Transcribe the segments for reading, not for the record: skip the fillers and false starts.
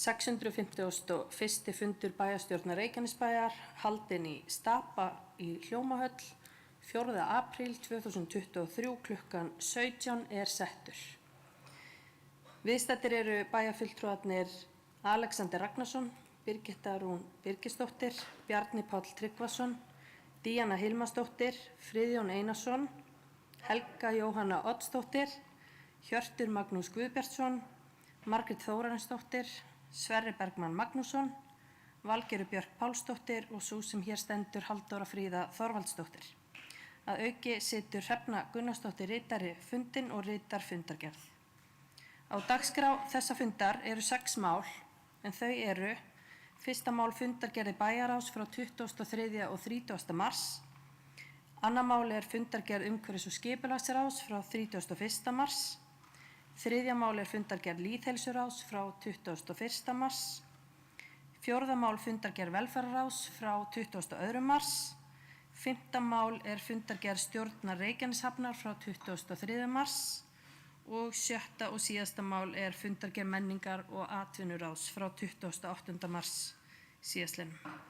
651. fundur bæjarstjórnar Reykjanesbæjar haldinn í Stapa í Hljómahöll 4. apríl 2023 klukkan 17 er settur. Viðstaddir eru bæjarfulltrúarnir Alexander Ragnarsson, Birgitta Rún Birgisdóttir, Bjarni Páll Tryggvason, Díana Hilmarsdóttir, Friðjón Einarsson, Helga Jóhanna Oddsdóttir, Hjörtur Magnús Guðbjartsson, Margrét Þórarinsdóttir, Sverrir Bergmann Magnússon, Valgerður Björk Pálsdóttir og sú sem hér stendur Halldóra Fríða Þorvaldsdóttir. Að auki situr Hrefna Gunnarsdóttir ritari fundinn og ritar fundargerð. Á dagskrá þessa fundar eru 6 mál, en þau eru: fyrsta mál fundargerði bæjarráðs frá 23. og 30. mars, annað mál er fundargerð umhverfis- og skipulagsráðs frá 31. mars, þriðja mál er fundargerð lýðheilsuráðs frá 21. mars, fjórða mál fundargerð velferðarráðs frá 22. mars, fimmta mál er fundargerð stjórnar Reykjaneshafnar frá 23. mars og sjötta og síðasta mál er fundargerð menningar- og atvinnuráðs frá 28. mars síðastliðnum.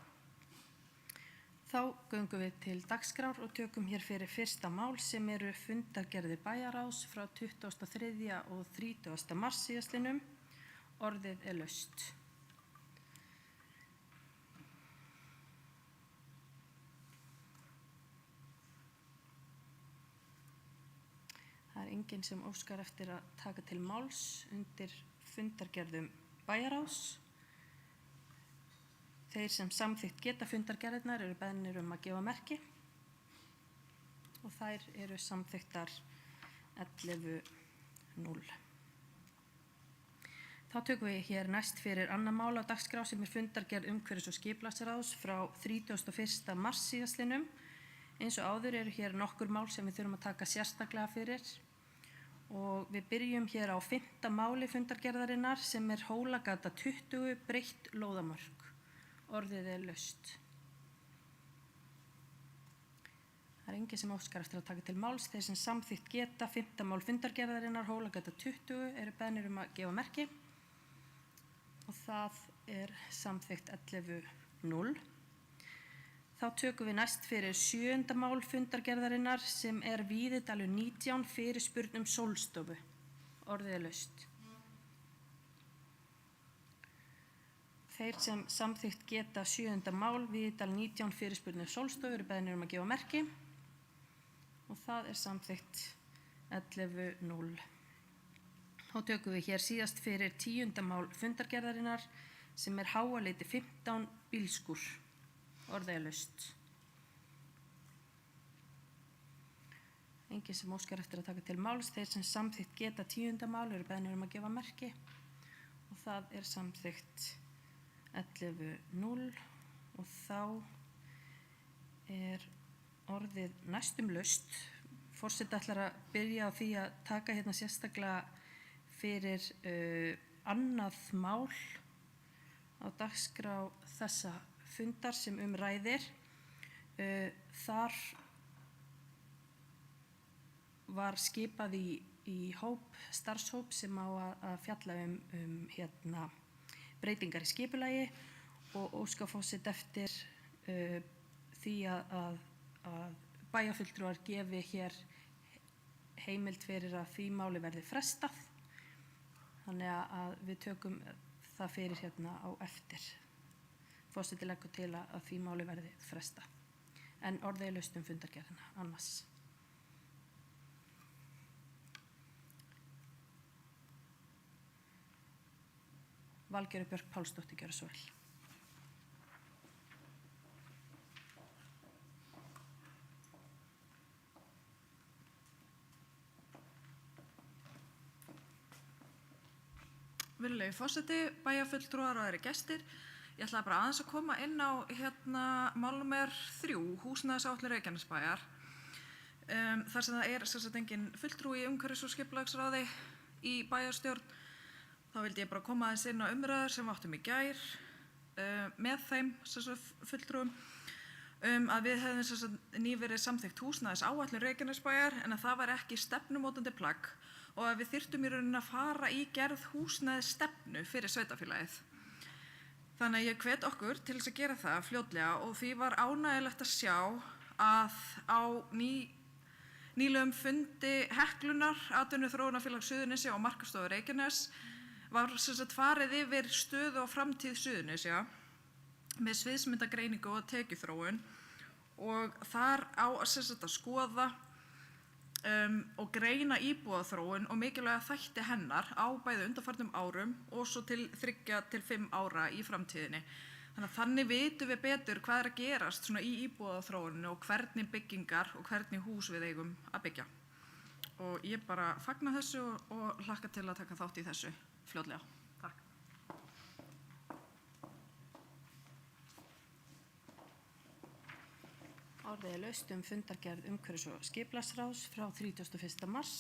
Þá göngum við til dagskrár og tökum hér fyrir fyrsta mál sem eru fundargerðir bæjarráðs frá 23. og 30. mars síðastliðnum. Orðið er laust. Það er enginn sem óskar eftir að taka til máls undir fundargerðum bæjarráðs. Þeir sem samþykkt geta fundargerðirnar eru beðnir að gefa merki og þær eru samþykktar 11:0. Þá tökum við hér næst fyrir annað mál á dagskrá sem er fundargerð umhverfis- og skipulagsráðs frá 31. mars síðastliðnum. Eins og áður eru hér nokkur mál sem við þurfum að taka sérstaklega fyrir og við byrjum hér á 5. máli fundargerðarinnar sem er Hólagata 20 breytt lóðamörk. Orðið er laust. Það er enginn sem óskar eftir að taka til máls. Þeir sem samþykkt geta 5. mál fundargerðarinnar Hólagata 20 eru beðnir að gefa merki og það er samþykkt 11:0. Þá tökum við næst fyrir 7. mál fundargerðarinnar sem er Víðidalur 19 fyrirspurn sólstofu. Orðið er laust. Þeir sem samþykkt geta 7. mál Víðidalur 19 fyrirspurn sólstofu eru beðnir að gefa merki og það er samþykkt 11:0. Þá tökum við hér síðast fyrir 10. mál fundargerðarinnar sem er Háaleiti 15 bílskúr. Orðið er laust. Enginn sem óskar eftir að taka til máls. Þeir sem samþykkt geta 10. mál eru beðnir að gefa merki og það er samþykkt 11:0 og þá er orðið næstum laust. Forseti ætlar að byrja á því að taka hérna sérstaklega fyrir annað mál á dagskrá þessa fundar sem ræðir. Þar var skipað í starfshóp sem á að fjalla breytingar í skipulagi og óska forseti eftir því að bæjarfulltrúar gefi hér heimild fyrir að því máli verði frestað. Þannig að við tökum það fyrir hérna á eftir. Forseti leggur til að því máli verði frestað. En orðið er laust fundargerðina annars. Valgerður Björk Pálsdóttir, gjörðu svo vel. Virðulegi forseti, bæjarfulltrúar og aðrir gestir. Ég ætlaði bara aðeins að koma inn á mál númer 3, húsnæðisáætlun Reykjanesbæjar. Þar sem það er engin fulltrúi í umhverfis- og skipulagsráði í bæjarstjórn, þá vildi ég bara koma aðeins inn á umræður sem við áttum í gær með þeim fulltrúum að við hefðum nýverið samþykkt húsnæðisáætlun Reykjanesbæjar en að það var ekki stefnumótandi plagg og að við þyrftum í rauninni að fara í gerð húsnæðisstefnu fyrir sveitarfélagið. Þannig að ég hvet okkur til þess að gera það fljótlega og því var ánægjulegt að sjá að á nýlegum fundi Heklunar, Atvinnuþróunarfélags Suðurnesja og Markaðsstofu Reykjaness var farið yfir stöðu og framtíð Suðurnesja með sviðsmyndagreiningu og tekjuþróun og þar á að skoða og greina íbúaþróun og mikilvæga þætti hennar á bæði undanfarnum árum og svo til 3 til 5 ára í framtíðinni. Þannig vitum við betur hvað að gerast svona í íbúaþróuninu og hvernig byggingar og hvernig hús við eigum að byggja. Og ég bara fagna þessu og hlakka til að taka þátt í þessu fljótlega. Takk. Orðið laust fundargerð umhverfis- og skipulagsráðs frá 31. mars.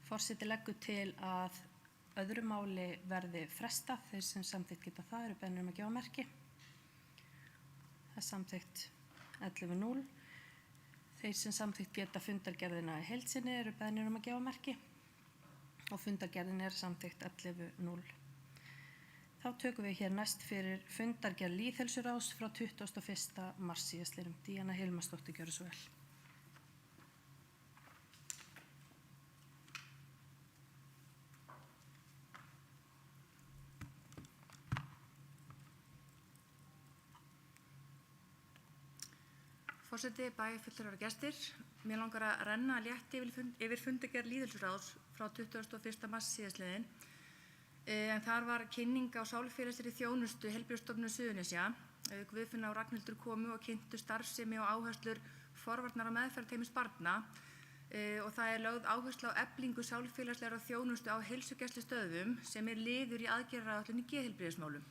Forseti leggur til að öðru máli verði frestað. Þeir sem samþykkt geta það eru beðnir að gefa merki. Það er samþykkt 11:0. Þeir sem samþykkt geta fundargerðina í heild sinni eru beðnir að gefa merki og fundargerðin er samþykkt 11:0. Þá tökum við hér næst fyrir fundargerð Lýðheilsuráðs frá 21. mars síðastliðnum. Díana Hilmarsdóttir, gjörðu svo vel. Forseti, bæjarfulltrúar og gestir, mér langar að renna létt yfir fundargerð Lýðheilsuráðs frá 21. mars síðastliðinn. En þar var kynning á sálfélagslegri þjónustu Heilbrigðisstofnunar Suðurnesja. Guðfinna og Ragnhildur komu og kynntu starfsemi og áherslur forvarnar- og meðferðarteymis barna og það er lögð áhersla á eflingu sálfélagslegrar þjónustu á heilsugæslustöðvum sem er liður í aðgerðaáætlun í geðheilbrigðismálum.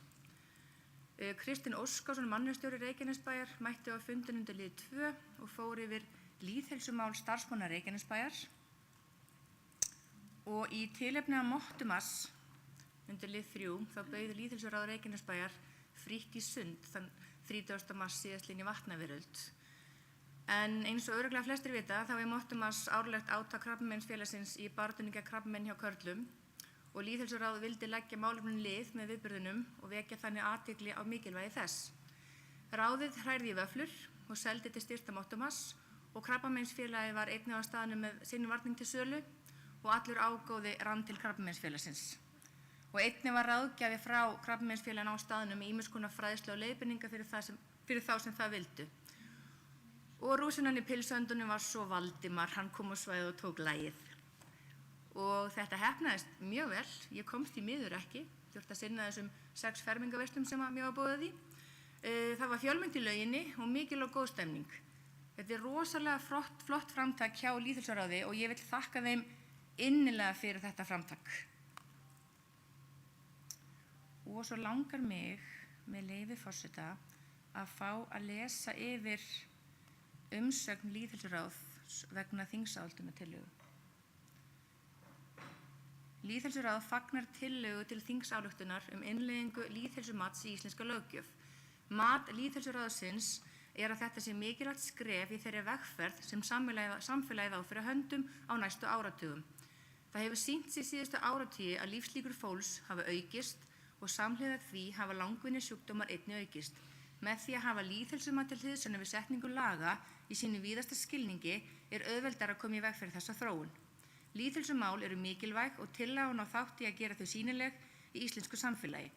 Kristinn Óskarsson, mannauðsstjóri Reykjanesbæjar, mætti á fundinn undir lið 2 og fór yfir lýðheilsumál starfsmanna Reykjanesbæjar og í tilefni af mottumars undir lið 3 þá bauð Lýðheilsuráð Reykjanesbæjar frítt í sund þann 30. mars síðastliðinn í Vatnaveröld. En eins og örugglega flestir vita þá er mottumars árlegt átak Krabbameinsfélagsins í baráttunni gegn krabbameini hjá körlum og Lýðheilsuráð vildi leggja málefninu lið með viðburðunum og vekja þannig athygli á mikilvægi þess. Ráðið hrærði í vöflur og seldi til styrkta mottumars og Krabbameinsfélagið var einnig á staðnum með sinn varning til sölu og allur ágóði rann til Krabbameinsfélagsins. Og einnig var ráðgjafi frá Krabbameinsfélaginu á staðnum með ýmiss konar fræðslu og leiðbeiningar fyrir þá sem það vildu. Og rúsinan í pylsuöndunum var svo Valdimar, hann kom á svæðið og tók lagið. Og þetta heppnaðist mjög vel, ég komst í miður ekki, þurfti að sinna þessum 6 fermingarveislum sem mér var boðið í. Það var fjölmennt í lauginni og mikil og góð stemning. Þetta er rosalega flott framtak hjá Lýðheilsuráði og ég vil þakka þeim innilega fyrir þetta framtak. Og svo langar mig, með leyfi forseta, að fá að lesa yfir umsögn Lýðheilsuráðs vegna þingsályktunartillögu. Lýðheilsuráð fagnar tillögu til þingsályktunar innleiðingu lýðheilsumats í íslenska löggjöf. Mat Lýðheilsuráðsins er að þetta sé mikilvægt skref í þeirri vegferð sem samfélagið á fyrir höndum á næstu áratugum. Það hefur sýnt sig síðustu áratugi að lífslíkur fólks hafa aukist og samhliða því hafa langvinnir sjúkdómar einnig aukist. Með því að hafa lýðheilsumat til hliðsjónar við setningu laga í sínu víðasta skilningi er auðveldara að koma í veg fyrir þessa þróun. Lýðheilsumál eru mikilvæg og tillagan á þátt í að gera þau sýnileg í íslensku samfélagi.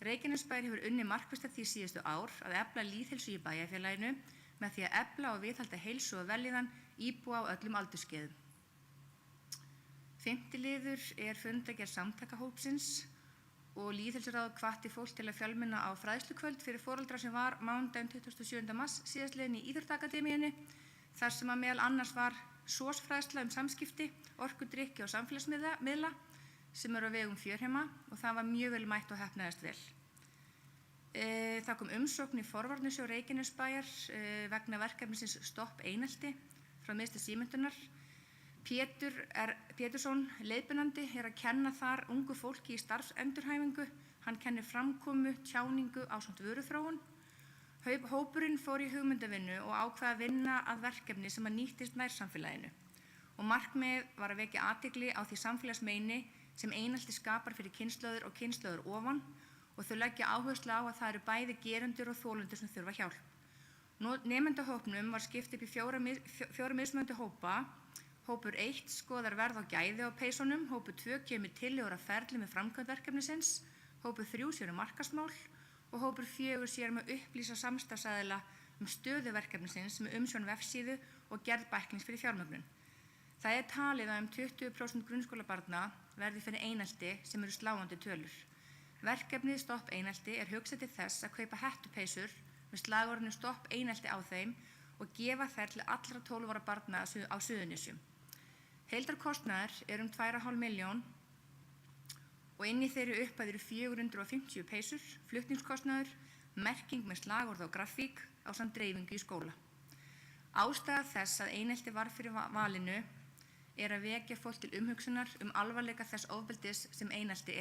Reykjanesbær hefur unnið markvisst að því síðustu ár að efla lýðheilsu í bæjarfélaginu með því að efla og viðhalda heilsu og vellíðan íbúa á öllum aldurskeiðum. 5. liður er fundargerð samtakahópsins og Lýðheilsuráð hvatti fólk til að fjölmenna á fræðslukvöld fyrir foreldra sem var mánudaginn 27. mars síðastliðinn í Íþróttaakademíunni þar sem að meðal annars var SOS-fræðsla samskipti, orkudrykki og samfélagsmiðla sem eru á vegum Fjörheima og það var mjög vel mætt og heppnaðist vel. Það kom umsókn í forvarnasjóð Reykjanesbæjar vegna verkefnisins Stopp einelti frá Miðstöð Símenntunar. Pétur Pétursson, leiðbeinandi, er að kenna þar ungu fólki í starfsendurhæfingu. Hann kennir framkomu, tjáningu ásamt vöruþróun. Hópurinn fór í hugmyndavinnu og ákvað að vinna að verkefni sem að nýttist nærsamfélaginu. og markmið var að vekja athygli á því samfélagsmeini sem einelti skapar fyrir kynslóðir og kynslóðir ofan og þau leggja áherslu á að það eru bæði gerendur og þolendur sem þurfa hjálp. Nemendahópnum var skipt upp í fjóra mismunandi hópa. Hópur 1 skoðar verð og gæði á peysunum, hópur 2 kemur tillögur að ferli með framkvæmd verkefnisins, hópur 3 sér markaðsmál og hópur 4 sér með upplýsa samstarfsaðila stöðu verkefnisins með umsjón vefsíðu og gerð bæklings fyrir fjármögnun. Það talið að 20% grunnskólabarna verði fyrir einelti sem eru sláandi tölur. Verkefnið Stopp einelti hugsað til þess að kaupa hettupeysur með slagorðinu Stopp einelti á þeim og gefa þær til allra 12 ára barna á Suðurnesjum. Heildarkostnaður 2,5 milljón og inn í þeirri upphæð eru 450 peysur, flutningskostnaður, merking með slagorð og grafík ásamt dreifingu í skóla. Ástæða þess að einelti var fyrir valinu að vekja fólk til umhugsunar alvarleika þess ofbeldis sem einelti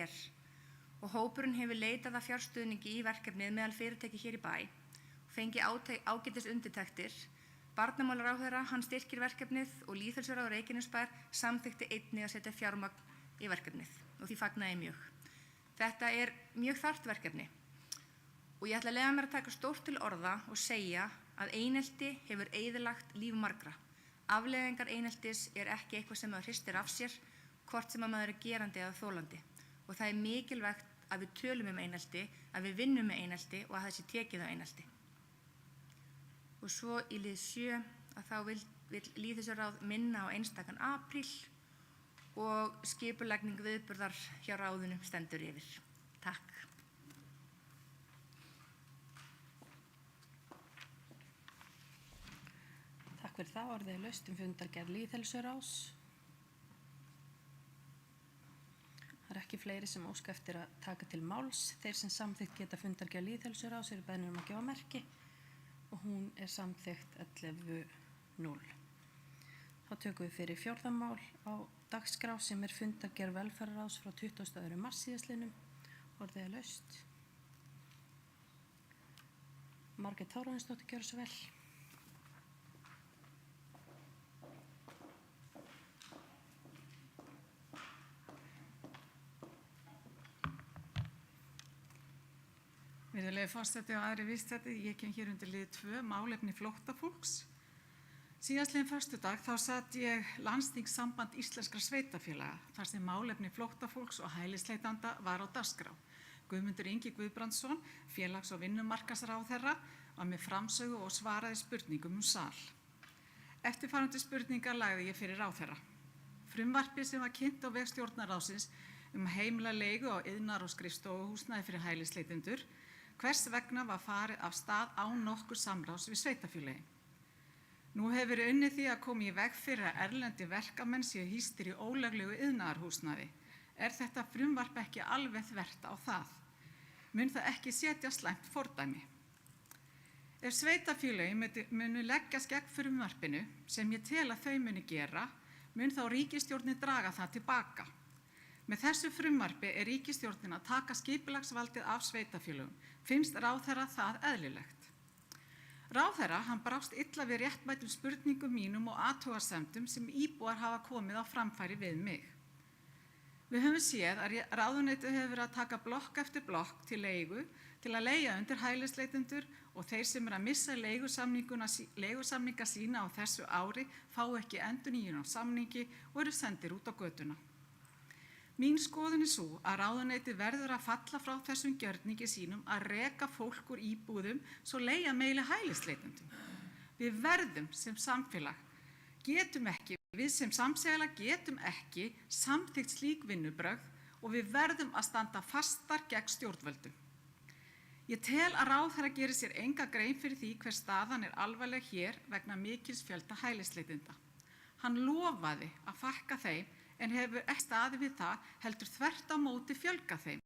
og hópurinn hefur leitað að fjárstuðningi í verkefnið meðal fyrirtæki hér í bæ og fengið ágætis undirtektir. Barnamálaráðherra styrkir verkefnið og Lýðheilsuráð Reykjanesbær samþykkti einnig að setja fjármagn í verkefnið og því fagnaði ég mjög. Þetta mjög þarft verkefni og ég ætla að leyfa mér að taka stórt til orða og segja að einelti hefur eyðilagt líf margra. Afleiðingar eineltis ekki eitthvað sem maður hristir af sér, hvort sem maður gerandi eða þolandi. Og það mikilvægt að við tölum einelti, að við vinnum með einelti og að það sé tekið á einelti. Og svo í lið 7 að þá vill Lýðheilsuráð minna á einstakan apríl og skipulagning viðburðar hjá ráðinu stendur yfir. Takk. Takk fyrir það. Orðið laust fundargerð Lýðheilsuráðs. Það ekki fleiri sem óska eftir að taka til máls. Þeir sem samþykkt geta fundargerð Lýðheilsuráðs beðnir að gefa merki og hún samþykkt 11:0. Þá tökum við fyrir 4. mál á dagskrá sem fundargerð velferðarráðs frá 22. mars síðastliðnum. Orðið laust. Margrét Þórarinsdóttir, gjörðu svo vel. Virðulegi forseti og aðrir viðstaddir, ég kem hér undir lið 2, málefni flóttafólks. Síðastliðinn föstudag þá sat ég landsþingssamband íslenskra sveitarfélaga þar sem málefni flóttafólks og hælisleitanda var á dagskrá. Guðmundur Ingi Guðbrandsson, félags- og vinnumarkaðsráðherra, var með framsögu og svaraði spurningum sal. Eftirfarandi spurningar lagði ég fyrir ráðherra. Frumvarpið sem var kynnt á vef stjórnarráðsins að heimila leigu á iðnar- og skrifstofuhúsnæði fyrir hælisleitendur, hvers vegna var farið af stað án nokkur samráðs við sveitarfélögin. Nú hefur verið unnið því að koma í veg fyrir að erlendi verkamenn séu hýstir í ólöglegu iðnaðarhúsnæði. Þetta frumvarp ekki alveg þvert á það? Mun það ekki setja slæmt fordæmi? Ef sveitarfélögin munu leggjast gegn frumvarpinu, sem ég tel að þau muni gera, mun þá ríkisstjórnin draga það tilbaka. Með þessu frumvarpi ríkisstjórnin að taka skipulagsvaldið af sveitarfélögum. Finnst ráðherra það eðlilegt? Ráðherra, brást illa við réttmætum spurningum mínum og athugasemdum sem íbúar hafa komið á framfæri við mig. Við höfum séð að ráðuneytið hefur verið að taka blokk eftir blokk til leigu til að leigja undir hælisleitendur og þeir sem að missa leigusamninga sína á þessu ári fá ekki endurnýjun á samningi og eru sendir út á götuna. Mín skoðun sú að ráðuneytið verður að falla frá þessum gjörningi sínum að reka fólk úr íbúðum svo leigja meili hælisleitendum. Við verðum sem samfélag við sem samfélag getum ekki samþykkt slík vinnubrögð og við verðum að standa fastar gegn stjórnvöldum. Ég tel að ráðherra gerir sér enga grein fyrir því hver staðan alvarleg hér vegna mikils fjölda hælisleitenda. Hann lofaði að fækka þeim en hefur ekki staðið við það, heldur þvert á móti fjölga þeim.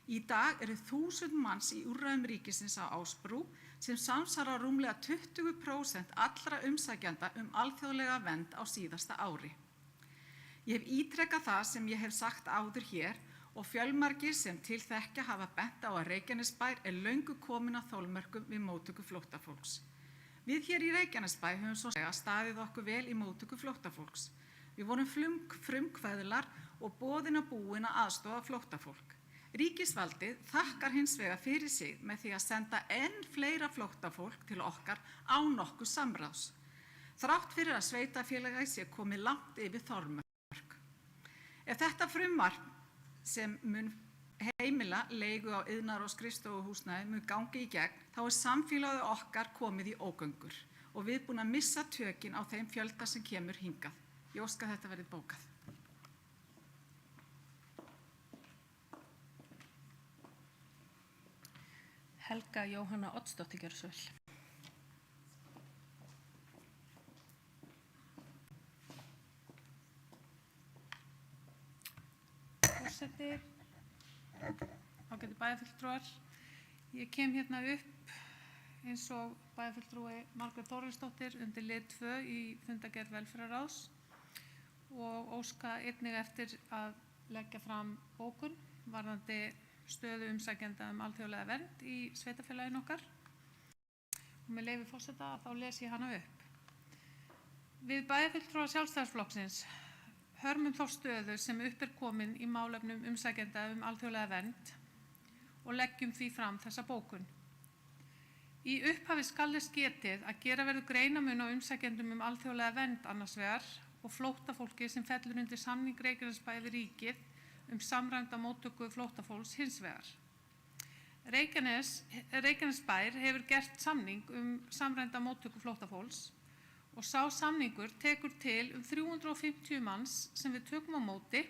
Í dag eru 1000 manns í úrræðum ríkisins á Ásbrú sem samsvarar rúmlega 20% allra umsækjenda alþjóðlega vernd á síðasta ári. Ég hef ítrekað það sem ég hef sagt áður hér og fjölmargir sem til þekkja hafa bent á að Reykjanesbær löngu komin að þolmörkum við móttöku flóttafólks. Við hér í Reykjanesbæ höfum svo staðið okkur vel í móttöku flóttafólks. Við vorum frumkvöðlar og boðin og búin að aðstoða flóttafólk. Ríkisvaldið þakkar hins vegar fyrir sig með því að senda enn fleira flóttafólk til okkar án nokkuð samráðs. Þrátt fyrir að sveitarfélagið sé komið langt yfir þolmörk. Ef þetta frumvarp sem mun heimila leigu á iðnar- og skrifstofuhúsnæði mun gangi í gegn, þá samfélagið okkar komið í ógöngur og við búin að missa tökin á þeim fjölda sem kemur hingað. Ég óska að þetta verði bókað. Helga Jóhanna Oddsdóttir, gjörðu svo vel. Forseti, ágætu bæjarfulltrúar. Ég kem hérna upp eins og bæjarfulltrúi Margrét Þórhallsdóttir undir lið 2 í fundargerð velferðarráðs og óska einnig eftir að leggja fram bókun varðandi stöðu umsækjenda alþjóðlega vernd í sveitarfélaginu okkar. Og með leyfi forseta þá les ég hana upp. Við bæjarfulltrúar Sjálfstæðisflokksins hörmum þá stöðu sem upp komin í málefnum umsækjenda alþjóðlega vernd og leggjum því fram þessa bókun. Í upphafi skal þess getið að gera verður greinarmun á umsækjendum alþjóðlega vernd annars vegar og flóttafólki sem fellur undir samning Reykjanesbæjar við ríkið samræmda móttöku flóttafólks hins vegar. Reykjanesbær hefur gert samning samræmda móttöku flóttafólks og sá samningur tekur til 350 manns sem við tökum á móti,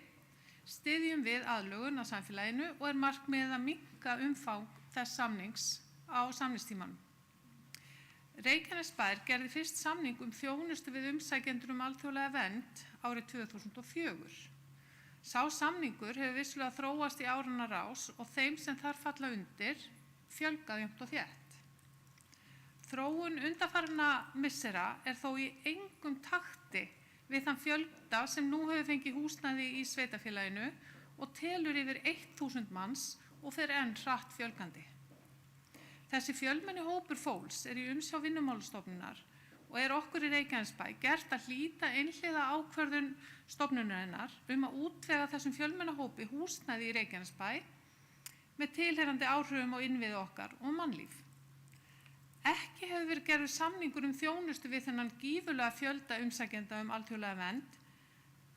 styðjum við aðlögun að samfélaginu og markmiðið að minnka umfang þess samnings á samningstímanum. Reykjanesbær gerði fyrst samning þjónustu við umsækjendur alþjóðlega vernd árið 2004. Sá samningur hefur vissulega þróast í áranna rás og þeim sem þar falla undir fjölgað jafnt og þétt. Þróun undanfarinna missera þó í engum takti við þann fjölda sem nú hefur fengið húsnæði í sveitarfélaginu og telur yfir 1000 manns og fer enn hratt fjölgandi. Þessi fjölmenni hópur fólks í umsjá Vinnumálastofnunar og okkur í Reykjanesbæ gert að hlíta einhliða ákvörðun stofnunarinnar að útvega þessum fjölmenna hópi húsnæði í Reykjanesbæ með tilheyrandi áhrifum á innviði okkar og mannlíf. Ekki hefur verið gerður samningur þjónustu við þennan gífurlega fjölda umsækjenda alþjóðlega vernd,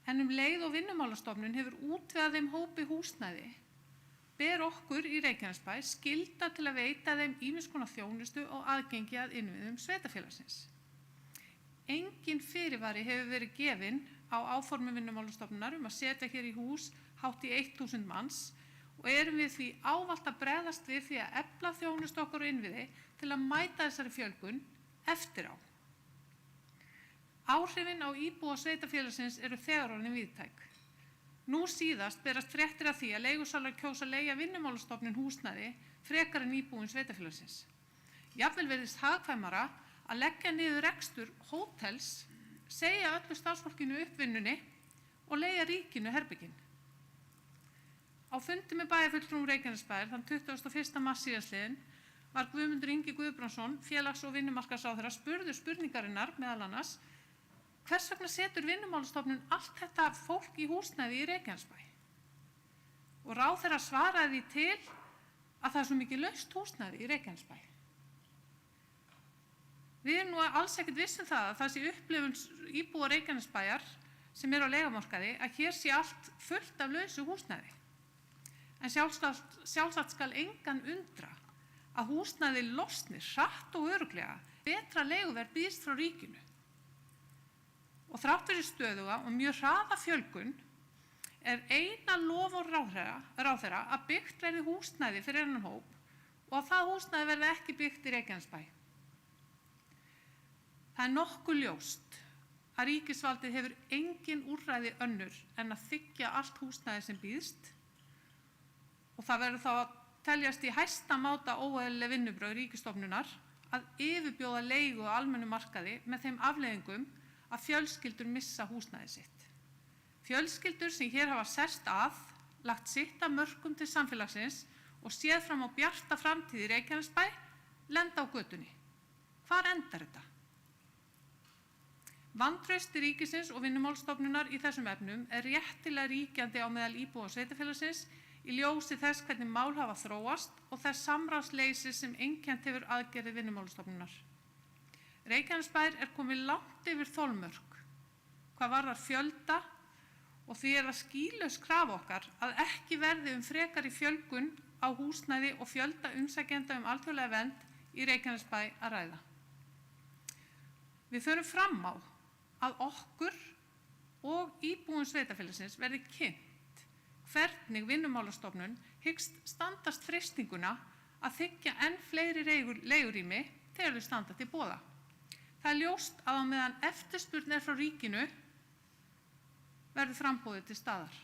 en leið og Vinnumálastofnun hefur útvegað þeim hópi húsnæði, ber okkur í Reykjanesbæ skylda til að veita þeim ýmiss konar þjónustu og aðgengi að innviðum sveitarfélagsins. Engin fyrirvari hefur verið gefinn á áformum Vinnumálastofnunar að setja hér í hús hátt í 1000 manns og erum við því ávallt að bregðast við því að efla þjónustu okkar og innviði til að mæta þessari fjölgun eftir á. Áhrifin á íbúa sveitarfélagsins þegar orðin víðtæk. Nú síðast berast fréttir af því að leigusalar kjósa að leigja Vinnumálastofnun húsnæði frekar en íbúum sveitarfélagsins. Jafnvel virðist hagkvæmara að leggja niður rekstur hótels, segja öllu starfsfólkinu upp vinnunni og leigja ríkinu herbergin. Á fundi með bæjarfulltrúum Reykjanesbæjar þann 21. mars síðastliðinn var Guðmundur Ingi Guðbrandsson, félags- og vinnumarkaðsráðherra, spurður spurningarinnar meðal annars hvers vegna setur Vinnumálastofnun allt þetta fólk í húsnæði í Reykjanesbæ. Og ráðherra svaraði því til að það svo mikið laust húsnæði í Reykjanesbæ. Við erum nú alls ekkert viss það að sé upplifun íbúa Reykjanesbæjar sem á leigumarkaði að hér sé allt fullt af lausu húsnæði. En sjálfsagt skal engan undra að húsnæði losni hratt og örugglega betra leiguverð býðst frá ríkinu. Og þrátt fyrir stöðuga og mjög hraða fjölgun eina loforð ráðherra að byggt verði húsnæði fyrir þennan hóp og að það húsnæði verði ekki byggt í Reykjanesbæ. Það nokkuð ljóst að ríkisvaldið hefur engin úrræði önnur en að þiggja allt húsnæði sem býðst og það verður þá að teljast í hæsta máta óeðlileg vinnubrögð ríkisstofnunar að yfirbjóða leigu á almennum markaði með þeim afleiðingum að fjölskyldur missa húsnæði sitt. Fjölskyldur sem hér hafa sest lagt sitt af mörkum til samfélagsins og séð fram á bjarta framtíð í Reykjanesbæ lenda á götunni. Hvar endar þetta? Vantrausti ríkisins og Vinnumálastofnunar í þessum efnum er réttilega ríkjandi á meðal íbúa sveitarfélagsins í ljósi þess hvernig mál hafa þróast og þess samráðsleysis sem einkennt hefur aðgerðir Vinnumálastofnunar. Reykjanesbær er komið langt yfir þolmörk hvað varðar fjölda og því er það skýlaus krafa okkar að ekki verði frekari fjölgun á húsnæði og fjölda umsækjenda alþjóðlega vernd í Reykjanesbæ að ræða. Við förum fram á að okkur og íbúum sveitarfélagsins verði kynnt hvernig Vinnumálastofnun hyggst standast freistinguna að þiggja enn fleiri leigurými þegar þau standa til boða. Það er ljóst að á meðan eftirspurn frá ríkinu verður framboðið til staðar.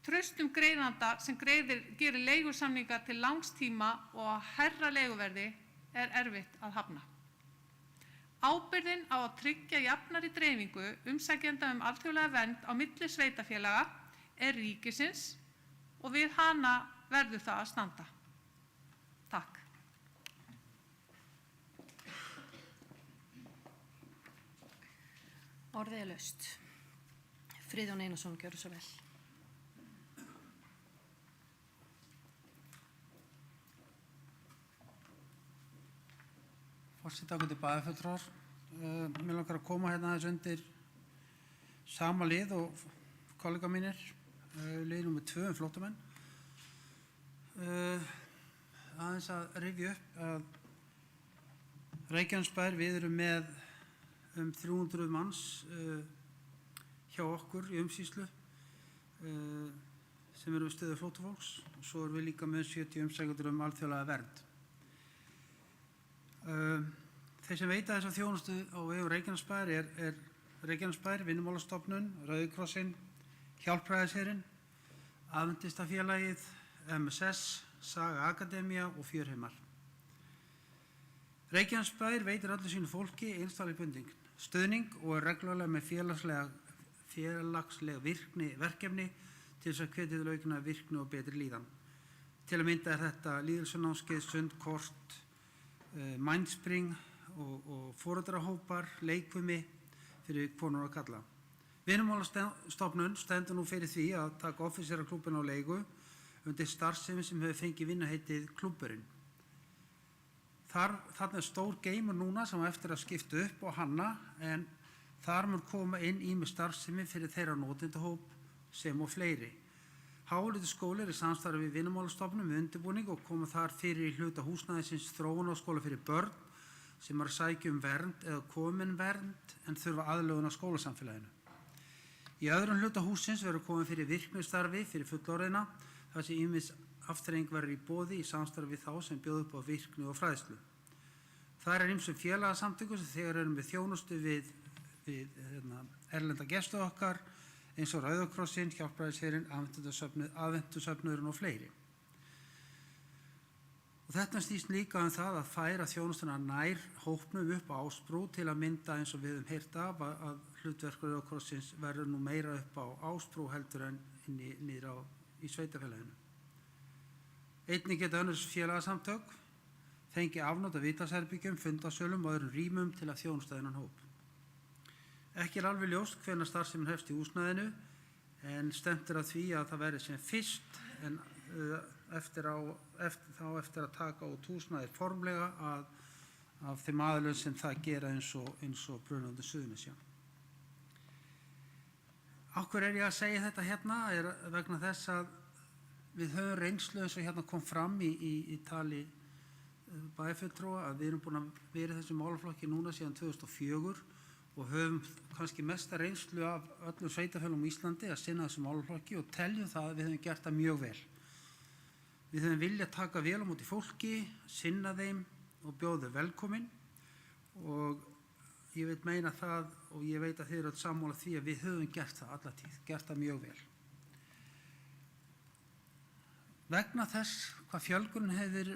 Traustum greiðanda sem gerir leigusamninga til langs tíma og að hærra leiguverði er erfitt að hafna. Ábyrgðin á að tryggja jafnari dreifingu umsækjenda alþjóðlega vernd á milli sveitarfélaga er ríkisins og við hana verður það að standa. Takk. Orðið er laust. Friðjón Einarsson, gjörðu svo vel. Forseti, ágætu bæjarfulltrúar. Mig langar að koma hérna aðeins undir sama lið og kollega mínir, lið nr. 2 flóttamenn. Aðeins að rifja upp að Reykjanesbær, við erum með 300 manns hjá okkur í umsýslu sem eru við stöðu flóttafólks og svo erum við líka með 70 umsækjendur alþjóðlega vernd. Þeir sem veita þessa þjónustu á vegum Reykjanesbær er Reykjanesbær, Vinnumálastofnun, Rauði krossinn, Hjálpræðisherinn, Aðventistafélagið, MSS, Saga Akademía og Fjörheimar. Reykjanesbær veitir öllu sínu fólki einstaklega stuðning og er reglulega með félagsleg virkni verkefni til þess að hvetja til aukinnar virkni og betri líðan. Til að mynda er þetta lýðheilsunámskeið, sundkort, Mindspring og foreldrahópar, leikfimi fyrir konur og kalla. Vinnumálastofnun stendur nú fyrir því að taka offíseraklúbbinn á leigu undir starfsemi sem hefur fengið vinnuheitið Klúbburinn. Þarna er stór geimur núna sem eftir að skipta upp og hanna, en þar mun koma inn ýmis starfsemi fyrir þeirra notendahóp sem og fleiri. Háleituskóli er í samstarfi við Vinnumálastofnun með undirbúning og koma þar fyrir í hluta húsnæðisins þróunarskóla fyrir börn sem eru að sækja vernd eða komin vernd en þurfa aðlögun á skólasamfélaginu. Í öðrum hluta hússins verður komið fyrir virknistarfi fyrir fullorðina þar sem ýmis afþreying verður í boði í samstarfi við þá sem bjóða upp á virkni og fræðslu. Það er ýmsum félagasamtökum sem þegar erum við þjónustu við erlenda gestu okkar eins og Rauða krossinn, Hjálpræðisherinn, Aðventusöfnuðurinn og fleiri. Og þetta snýst líka það að færa þjónustuna nær hópnum upp á Ásbrú til að mynda eins og við höfum heyrt af að hlutverk Rauða krossins verður nú meira upp á Ásbrú heldur en niður í sveitarfélaginu. Einnig geta önnur félagasamtök fengi afnót af viðtalsherbergjum, fundasölum og öðrum rýmum til að þjónusta þennan hóp. Ekki er alveg ljóst hvenær starfsemin hefst í húsnæðinu en stefnt að því að það verði sem fyrst en eftir að taka út húsnæði formlega af þeim aðilum sem það gera eins og Brunaldur Suðurnesja. Af hverju er ég að segja þetta hérna er vegna þess að við höfum reynslu eins og hérna kom fram í tali bæjarfulltrúa að við erum búin að vera í þessum málaflokki núna síðan 2004 og höfum kannski mesta reynslu af öllum sveitarfélögum í Íslandi að sinna þessum málaflokki og teljum það að við höfum gert það mjög vel. Við höfum viljað taka vel á móti fólki, sinna þeim og bjóða þau velkomin og ég vil meina það og ég veit að þið eru öll sammála því að við höfum gert það alla tíð, gert það mjög vel. Vegna þess hvað fjölgunin hefur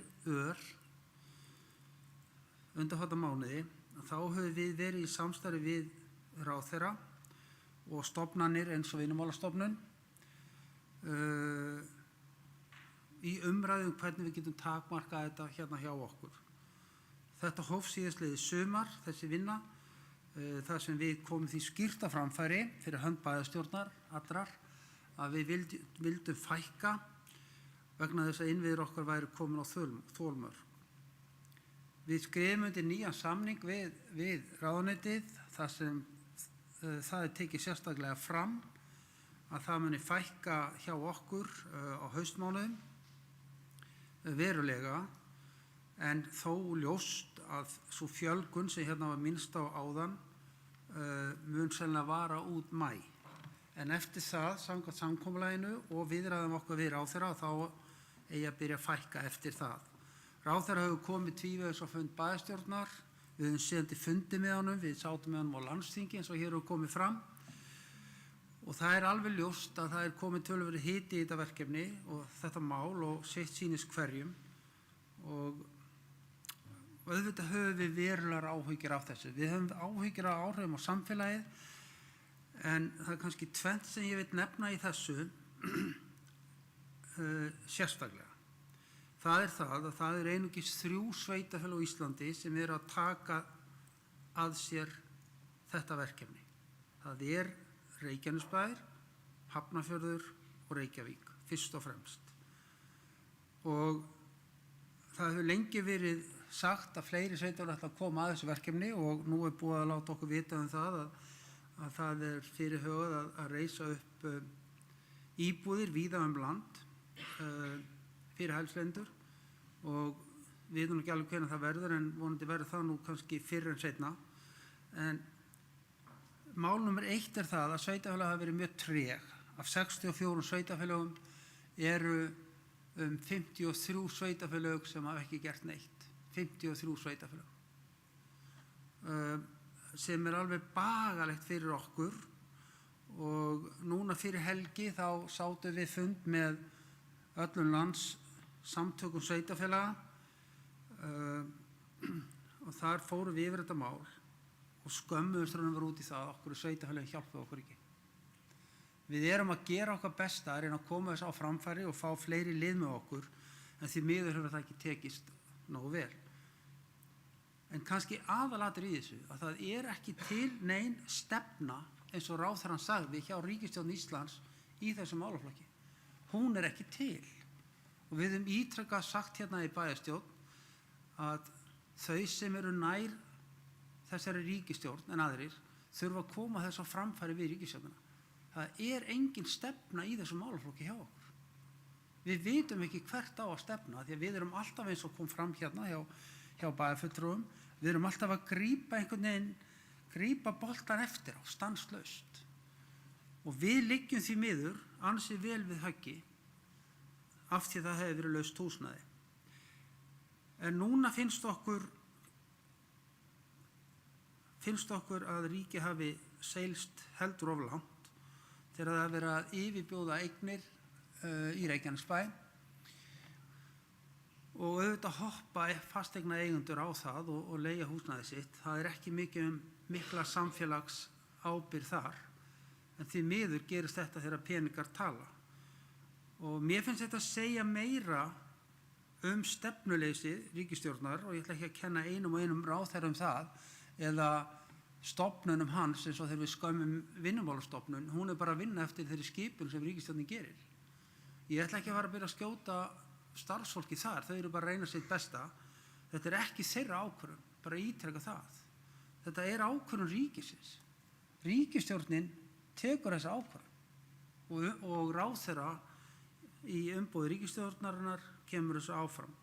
undanfarna mánuði þá höfum við verið í samstarfi við ráðherra og stofnanir eins og Vinnumálastofnun í umræðum hvernig við getum takmarkað þetta hérna hjá okkur. Þetta hóf síðastliðið sumar, þessi vinna, þar sem við komum því skýrt að framfæri fyrir hönd bæjarstjórnar allrar að við vildum fækka vegna þess að innviðir okkar væri komin á þolmörk. Við skrifum undir nýjan samning við ráðuneytið þar sem það tekið sérstaklega fram að það muni fækka hjá okkur á haustmánuðum verulega, en þó ljóst að svo fjölgun sem hérna var minnst á áðan mun sennilega vara út maí. En eftir það, samkvæmt samkomulaginu og viðræðum okkar við ráðherra, þá eigi að byrja að fækka eftir það. Ráðherra hefur komið tvívegis á fund bæjarstjórnar, við höfum séð til fundi með honum, við sátum með honum á landsþingi eins og hér hefur komið fram. Og það er alveg ljóst að það er komið töluverður hiti í þetta verkefni og þetta mál og sitt sýnist hverjum. Og auðvitað höfum við verulegar áhyggjur af þessu. Við höfum áhyggjur af áhrifum á samfélagið, en það er kannski tvennt sem ég vil nefna í þessu sérstaklega. Það er það að það er einungis 3 sveitarfélög á Íslandi sem eru að taka að sér þetta verkefni. Það er Reykjanesbær, Hafnarfjörður og Reykjavík, fyrst og fremst. Og það hefur lengi verið sagt að fleiri sveitarfélög ætla að koma að þessu verkefni og nú er búið að láta okkur vita það að það er fyrirhugað að reisa upp íbúðir víða land fyrir hælslendur og við veitum ekki alveg hvernig það verður, en vonandi verður það nú kannski fyrr en seinna. En mál nummer 1 er það að sveitarfélög hafa verið mjög treg. Af 64 sveitarfélögum eru 53 sveitarfélög sem hafa ekki gert neitt. 53 sveitarfélög. Sem er alveg bagalegt fyrir okkur, og núna fyrir helgi þá sátum við fund með öllum landssamtökum sveitarfélaga og þar fórum við yfir þetta mál og skömmuðumst var út í það okkur sveitarfélagin hjálpuðu okkur ekki. Við erum að gera okkar besta að reyna að koma þess á framfæri og fá fleiri lið með okkur, en því miður hefur það ekki tekist nógu vel. En kannski aðalatur í þessu að það er ekki til nein stefna eins og ráðherrann sagði hjá ríkisstjórn Íslands í þessum málaflokki. Hún er ekki til. Og við höfum ítrekað sagt hérna í bæjarstjórn að þau sem eru nær þessari ríkisstjórn en aðrir þurfa að koma þess á framfæri við ríkisstjórnina. Það er engin stefna í þessum málaflokki hjá okkur. Við vitum ekki hvert á að stefna, því að við erum alltaf eins og kom fram hérna hjá bæjarfulltrúum, við erum alltaf að grípa boltan eftir á, stanslaust. Og við liggjum því miður ansi vel við höggi af því það hefur verið laust húsnæði. En núna finnst okkur að ríki hafi seilst heldur of langt þegar það er verið að yfirbjóða eignir í Reykjanesbæ og auðvitað hoppa fasteigna eigendur á það og leigja húsnæði sitt. Það er ekki mikla samfélags ábyrgð þar, en því miður gerist þetta þegar peningar tala. Og mér finnst þetta að segja meira stefnuleysi ríkisstjórnar, og ég ætla ekki að kenna einum ráðherra það, eða stofnunum hans eins og þegar við skömmum Vinnumálastofnun, hún er bara að vinna eftir þeirri skipun sem ríkisstjórnin gerir. Ég ætla ekki að fara að byrja að skjóta starfsfólki þar, þau eru bara að reyna sitt besta. Þetta er ekki þeirra ákvörðun, bara ítreka það. Þetta er ákvörðun ríkisins. Ríkisstjórnin tekur þessa ákvörðun og ráðherra í umboði ríkisstjórnarinnar kemur þessu áfram.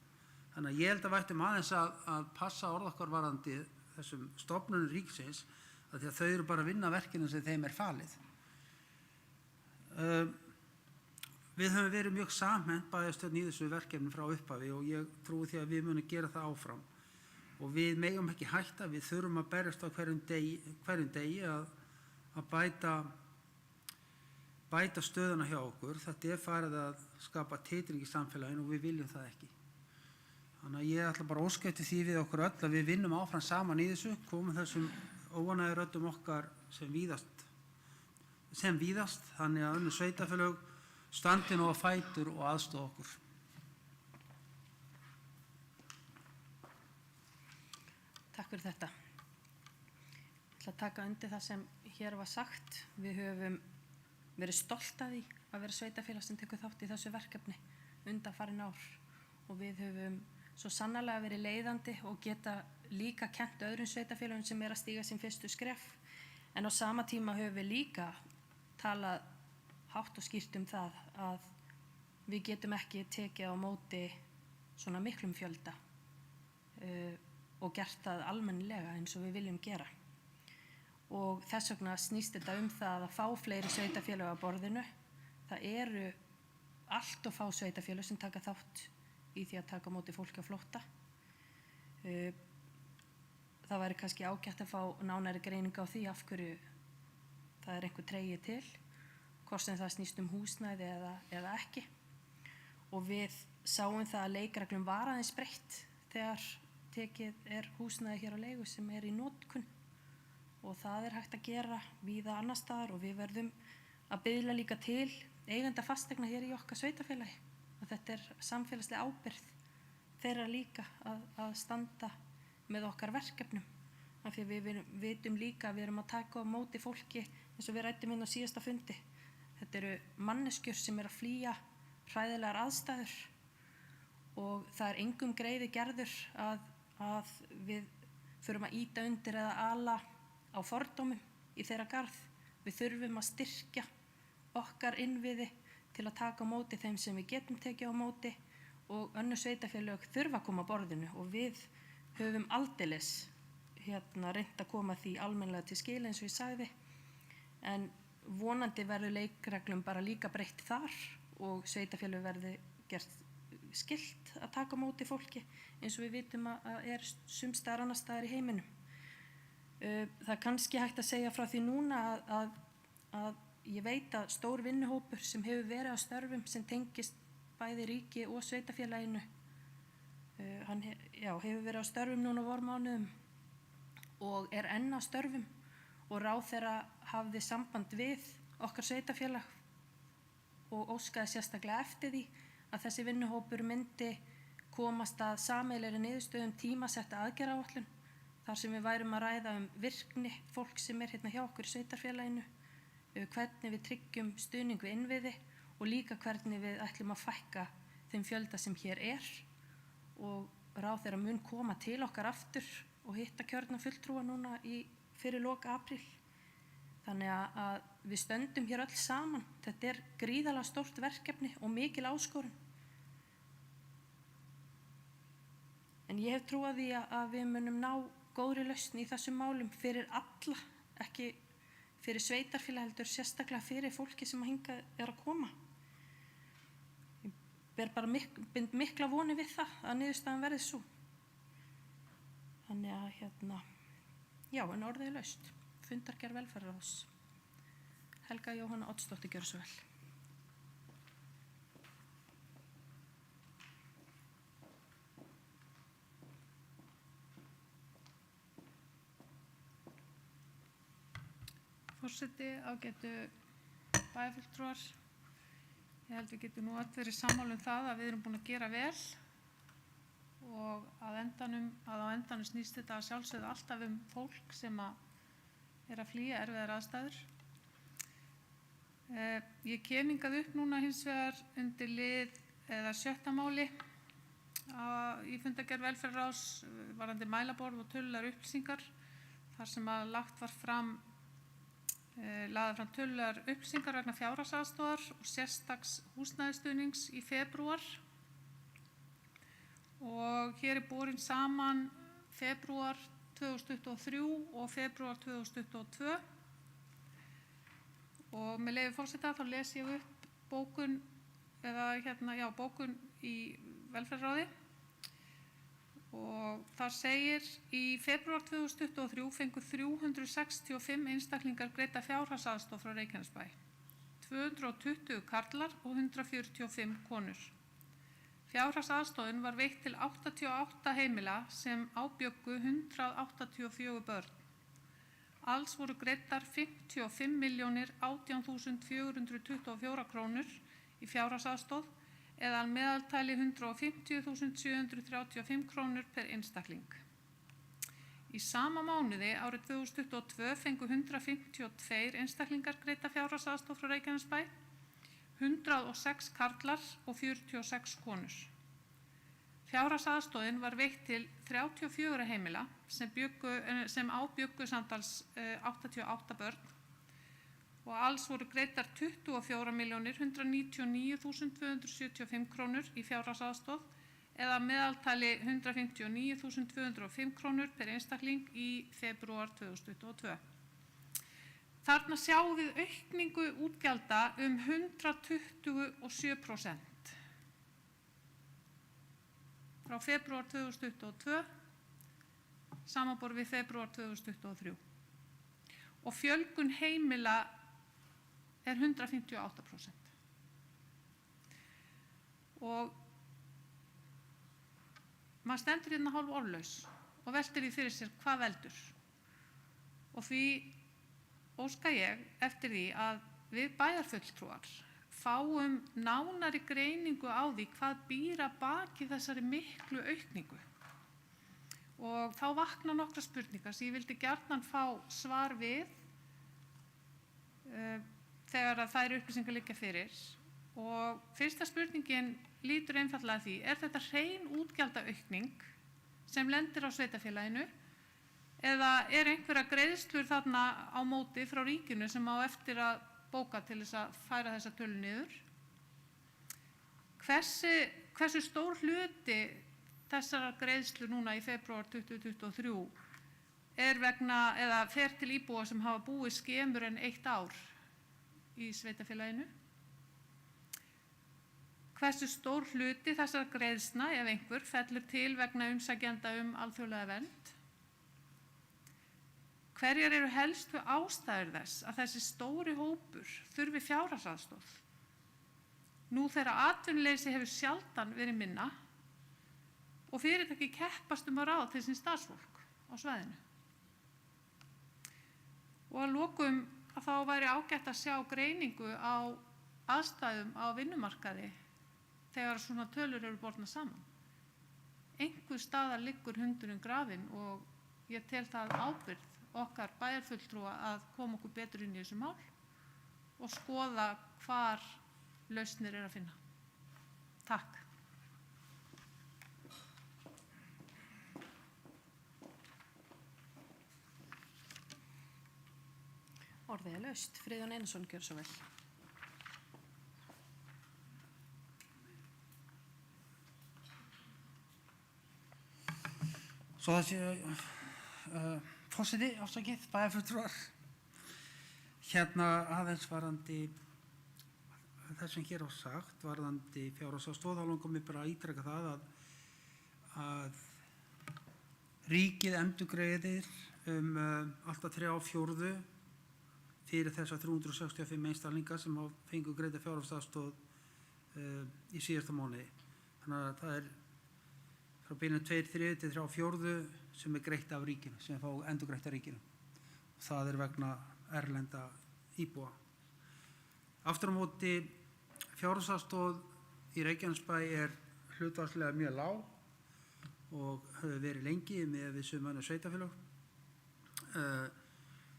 Þannig að ég held að vættum aðeins að passa orð okkar varðandi þessum stofnunum ríkisins, að því að þau eru bara að vinna verkinu sem þeim er falið. Við höfum verið mjög samhent bæjarstjórn í þessu verkefni frá upphafi og ég trúi því að við munum gera það áfram. Og við megum ekki hætta, við þurfum að berjast á hverjum degi að bæta stöðuna hjá okkur. Þetta er farið að skapa titring í samfélaginu og við viljum það ekki. Þannig að ég ætla bara að óska eftir því við okkur öll að við vinnum áfram saman í þessu, komum þessum óánægju röddum okkar sem víðast, þannig að önnur sveitarfélög standi nú á fætur og aðstoða okkur. Takk fyrir þetta. Ég ætla að taka undir það sem hér var sagt. Við höfum verið stolt af því að vera sveitarfélag sem tekur þátt í þessu verkefni undanfarin ár og við höfum svo sannarlega verið leiðandi og geta líka kennt öðrum sveitarfélagum sem að stíga sín fyrstu skref. En á sama tíma höfum við líka talað hátt og skýrt það að við getum ekki tekið á móti svona miklum fjölda og gert það almennilega eins og við viljum gera. Og þess vegna snýst þetta það að fá fleiri sveitarfélög á borðinu. Það eru allt og fá sveitarfélög sem taka þátt í því að taka á móti fólki á flótta. Það væri kannski ágætt að fá nánari greiningu á því af hverju það einhver tregi til, hvort sem það snýst húsnæði eða ekki. Og við sáum það að leikreglum var aðeins breytt þegar tekið húsnæði hér á leigu sem í notkun. Og það hægt að gera víða annar staðar og við verðum að biðla líka til eigenda fasteigna hér í okkar sveitarfélagi. Og þetta samfélagslega ábyrgð þeirra líka að standa með okkar verkefnum. Af því við vitum líka að við erum að taka á móti fólki eins og við ræddum á síðasta fundi. Þetta eru manneskjur sem að flýja hræðilegar aðstæður og það engum greiði gerður að við förum að ýta undir eða ala á fordómum í þeirra garð. Við þurfum að styrkja okkar innviði til að taka á móti þeim sem við getum tekið á móti og önnur sveitarfélög þurfa að koma að borðinu og við höfum aldeilis reynt að koma því almennilega til skila eins og ég sagði. En vonandi verður leikreglum bara líka breytt þar og sveitarfélög verði gert skylt að taka á móti fólki eins og við vitum að sums staðar annars staðar í heiminum. Það kannski hægt að segja frá því núna að ég veit að stór vinnuhópur sem hefur verið á störfum sem tengist bæði ríki og sveitarfélaginu hann hefur verið á störfum núna á vormánuðum og enn á störfum og ráðherra hafði samband við okkar sveitarfélag og óskaði sérstaklega eftir því að þessi vinnuhópur myndi komast að sameiginlegri niðurstöðu tímasetta aðgerðaáætlun þar sem við værum að ræða virkni fólk sem hérna hjá okkur í sveitarfélaginu, hvernig við tryggjum stuðning við innviði og líka hvernig við ætlum að fækka þeim fjölda sem hér og ráðherra mun koma til okkar aftur og hitta kjörna fulltrúa núna fyrir lok apríl. Þannig að við stöndum hér öll saman. Þetta gríðarlega stórt verkefni og mikil áskorun. En ég hef trú á því að við munum ná góðri lausn í þessum málum fyrir alla, ekki fyrir sveitarfélag heldur sérstaklega fyrir fólki sem hingað að koma. Ég ber bara mikla voni við það að niðurstaðan verði svo. Þannig að en orðið laust. Fundargerð velferðarráðs. Helga Jóhanna Oddsdóttir gjör svo vel. Forseti, ágætu bæjarfulltrúar. Ég held við getum nú öll verið sammála það að við erum búin að gera vel og á endanum snýst þetta að sjálfsögðu alltaf fólk sem að flýja erfiðar aðstæður. Ég kem hingað upp núna hins vegar undir lið eða 6. máli í fundargerð velferðarráðs varðandi mælaborð og tölulegar upplýsingar þar sem að lagðar fram tölulegar upplýsingar vegna fjárhagsaðstoðar og sérstaks húsnæðisstuðnings í febrúar og hér borin saman febrúar 2023 og febrúar 2022 og með leyfi forseta þá les ég upp bókun bókun í velferðarráði og þar segir í febrúar 2023 fengu 365 einstaklingar greidda fjárhagsaðstoð frá Reykjanesbæ, 220 karlar og 145 konur. Fjárhagsaðstoðin var veitt til 88 heimila sem ábjuggu 184 börn. Alls voru greiddar 55.018.424 krónur í fjárhagsaðstoð eða að meðaltali 150.735 krónur per einstakling. Í sama mánuði árið 2022 fengu 152 einstaklingar greidda fjárhagsaðstoð frá Reykjanesbæ, 106 karlar og 46 konur. Fjárhagsaðstoðin var veitt til 34 heimila sem á bjuggu samtals 88 börn og alls voru greiddar 24.199.275 krónur í fjárhagsaðstoð eða meðaltali 159.205 krónur per einstakling í febrúar 2022. Þarna sjáum við aukningu útgjalda 127% frá febrúar 2022 samanborið við febrúar 2023 og fjölgun heimila er 158%. Og maður stendur hérna hálf orðlaus og veltir því fyrir sér hvað veldur. Og því óska ég eftir því að við bæjarfulltrúar fáum nánari greiningu á því hvað býr að baki þessari miklu aukningu. Og þá vakna nokkrar spurningar sem ég vildi gjarnan fá svar við þegar að þær upplýsingar liggja fyrir. Og fyrsta spurningin lítur einfaldlega því, er þetta hrein útgjaldaaukning sem lendir á sveitarfélaginu eða er einhverja greiðslur þarna á móti frá ríkinu sem á eftir að bóka til þess að færa þessa tölu niður? Hversu stór hluti þessara greiðslu núna í febrúar 2023 er vegna eða fer til íbúa sem hafa búið skemur en 1 ár í sveitarfélaginu? Hversu stór hluti þessara greiðslna, ef einhver, fellur til vegna umsækjenda alþjóðlega vernd? Hverjar eru helstu ástæður þess að þessi stóri hópur þurfi fjárhagsaðstoð? Nú þegar atvinnuleysi hefur sjaldan verið minna og fyrirtæki keppast að ráða til sín starfsfólk á svæðinu. Og að lokum að þá væri ágætt að sjá greiningu á aðstæðum á vinnumarkaði þegar svona tölur eru bornar saman. Einhver staðar liggur hundurinn grafinn og ég tel það ábyrgð okkar bæjarfulltrúa að koma okkur betur inn í þessu mál og skoða hvar lausnir er að finna. Takk. Orðið er laust. Friðjón Einarsson, gjör svo vel. Svo þessi forseti, afsakið, bæjarfulltrúar. Hérna aðeins varðandi þess sem hér á sagt, varðandi fjárhagsaðstoð, þá langar mig bara að ítreka það að ríkið endurgreiðir alltaf 3/4 fyrir þessa 365 einstaklinga sem fengu greidda fjárhagsaðstoð í síðasta mánuði. Þannig að það er frá byrjun 2/3 til 3/4 sem er greitt af ríkinu, sem fá endurgreitt af ríkinu. Það er vegna erlenda íbúa. Aftur á móti fjárhagsaðstoð í Reykjanesbæ er hlutfallslega mjög lág og hefur verið lengi með við sum önnur sveitarfélög.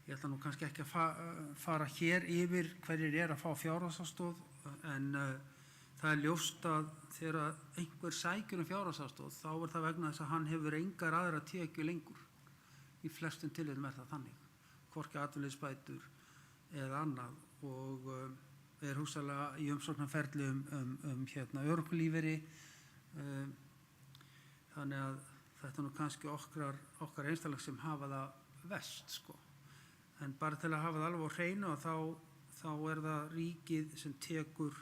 Ég ætla nú kannski ekki að fara hér yfir hverjir er að fá fjárhagsaðstoð en það er ljóst að þegar einhver sækir fjárhagsaðstoð þá er það vegna þess að hann hefur engar aðra tekjur lengur. Í flestum tilfellum er það þannig, hvorki atvinnuleysisbætur eða annað og er hugsanlega í umsóknarferli örorkulífeyri. Þannig að þetta er nú kannski okkar einstaklingar sem hafa það verst sko. En bara til að hafa það alveg á hreinu og þá er það ríkið sem tekur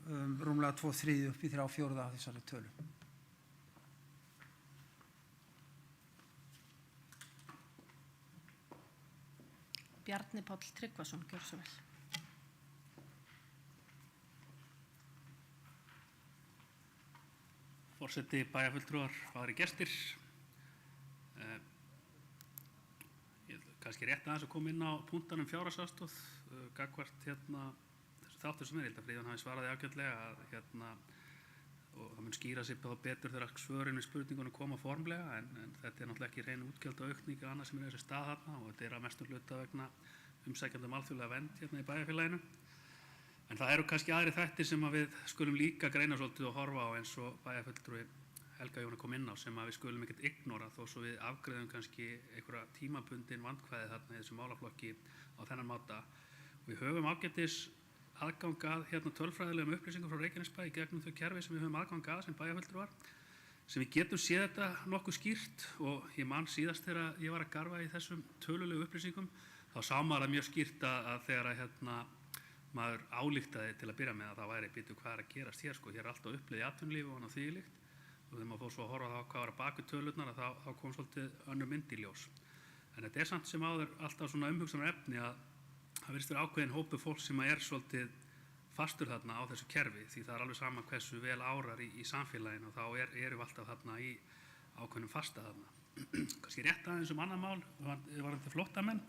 rúmlega 2/3 upp í 3/4 af þessari tölu. Bjarni Páll Tryggvason, gjör svo vel. Forseti, bæjarfulltrúar, aðrir gestir. Ég kannski rétt aðeins að koma inn á punktanum fjárhagsaðstoð gagnvart þessu þáttur sem er. Ég held að Friðjón hafi svaraði ágætlega að það mun skýra sig betur þegar svörin við spurningunum koma formlega en þetta náttúrulega ekki hrein útgjaldaaukning eða annað sem þessi stað þarna og þetta að mestum hluta vegna umsækjandi alþjóðlega vernd hérna í bæjarfélaginu. En það eru kannski aðrir þættir sem við skulum líka greina svolítið og horfa á eins og bæjarfulltrúi Helga Jóna kom inn á sem við skulum ekkert ignora þó svo við afgreiðum kannski einhverja tímabundin vandkvæði þarna í þessum málaflokki á þennan máta. Við höfum ágætis aðgang að tölfræðilegum upplýsingum frá Reykjanesbæ í gegnum þau kerfi sem við höfum aðgang að sem bæjarfulltrúar sem við getum séð þetta nokkuð skýrt og ég man síðast þegar ég var að garfa í þessum tölulegu upplýsingum þá sá maður mjög skýrt að þegar maður álíktaði til að byrja með að það væri býtu hvað að gerast hér sko, hér alltaf uppleið í atvinnulífi og annað þvílíkt og þegar maður fór svo að horfa á hvað var að baki tölurnar þá kom svolítið önnur mynd í ljós. En þetta samt sem áður alltaf svona umhugsunar efni að það virðist vera ákveðin hópu fólk sem er svolítið fastur þarna á þessu kerfi því það alveg sama hversu vel árar í samfélaginu og þá erum við alltaf þarna í ákveðnum fasta þarna. Kannski rétt aðeins annað mál varðandi flóttamenn.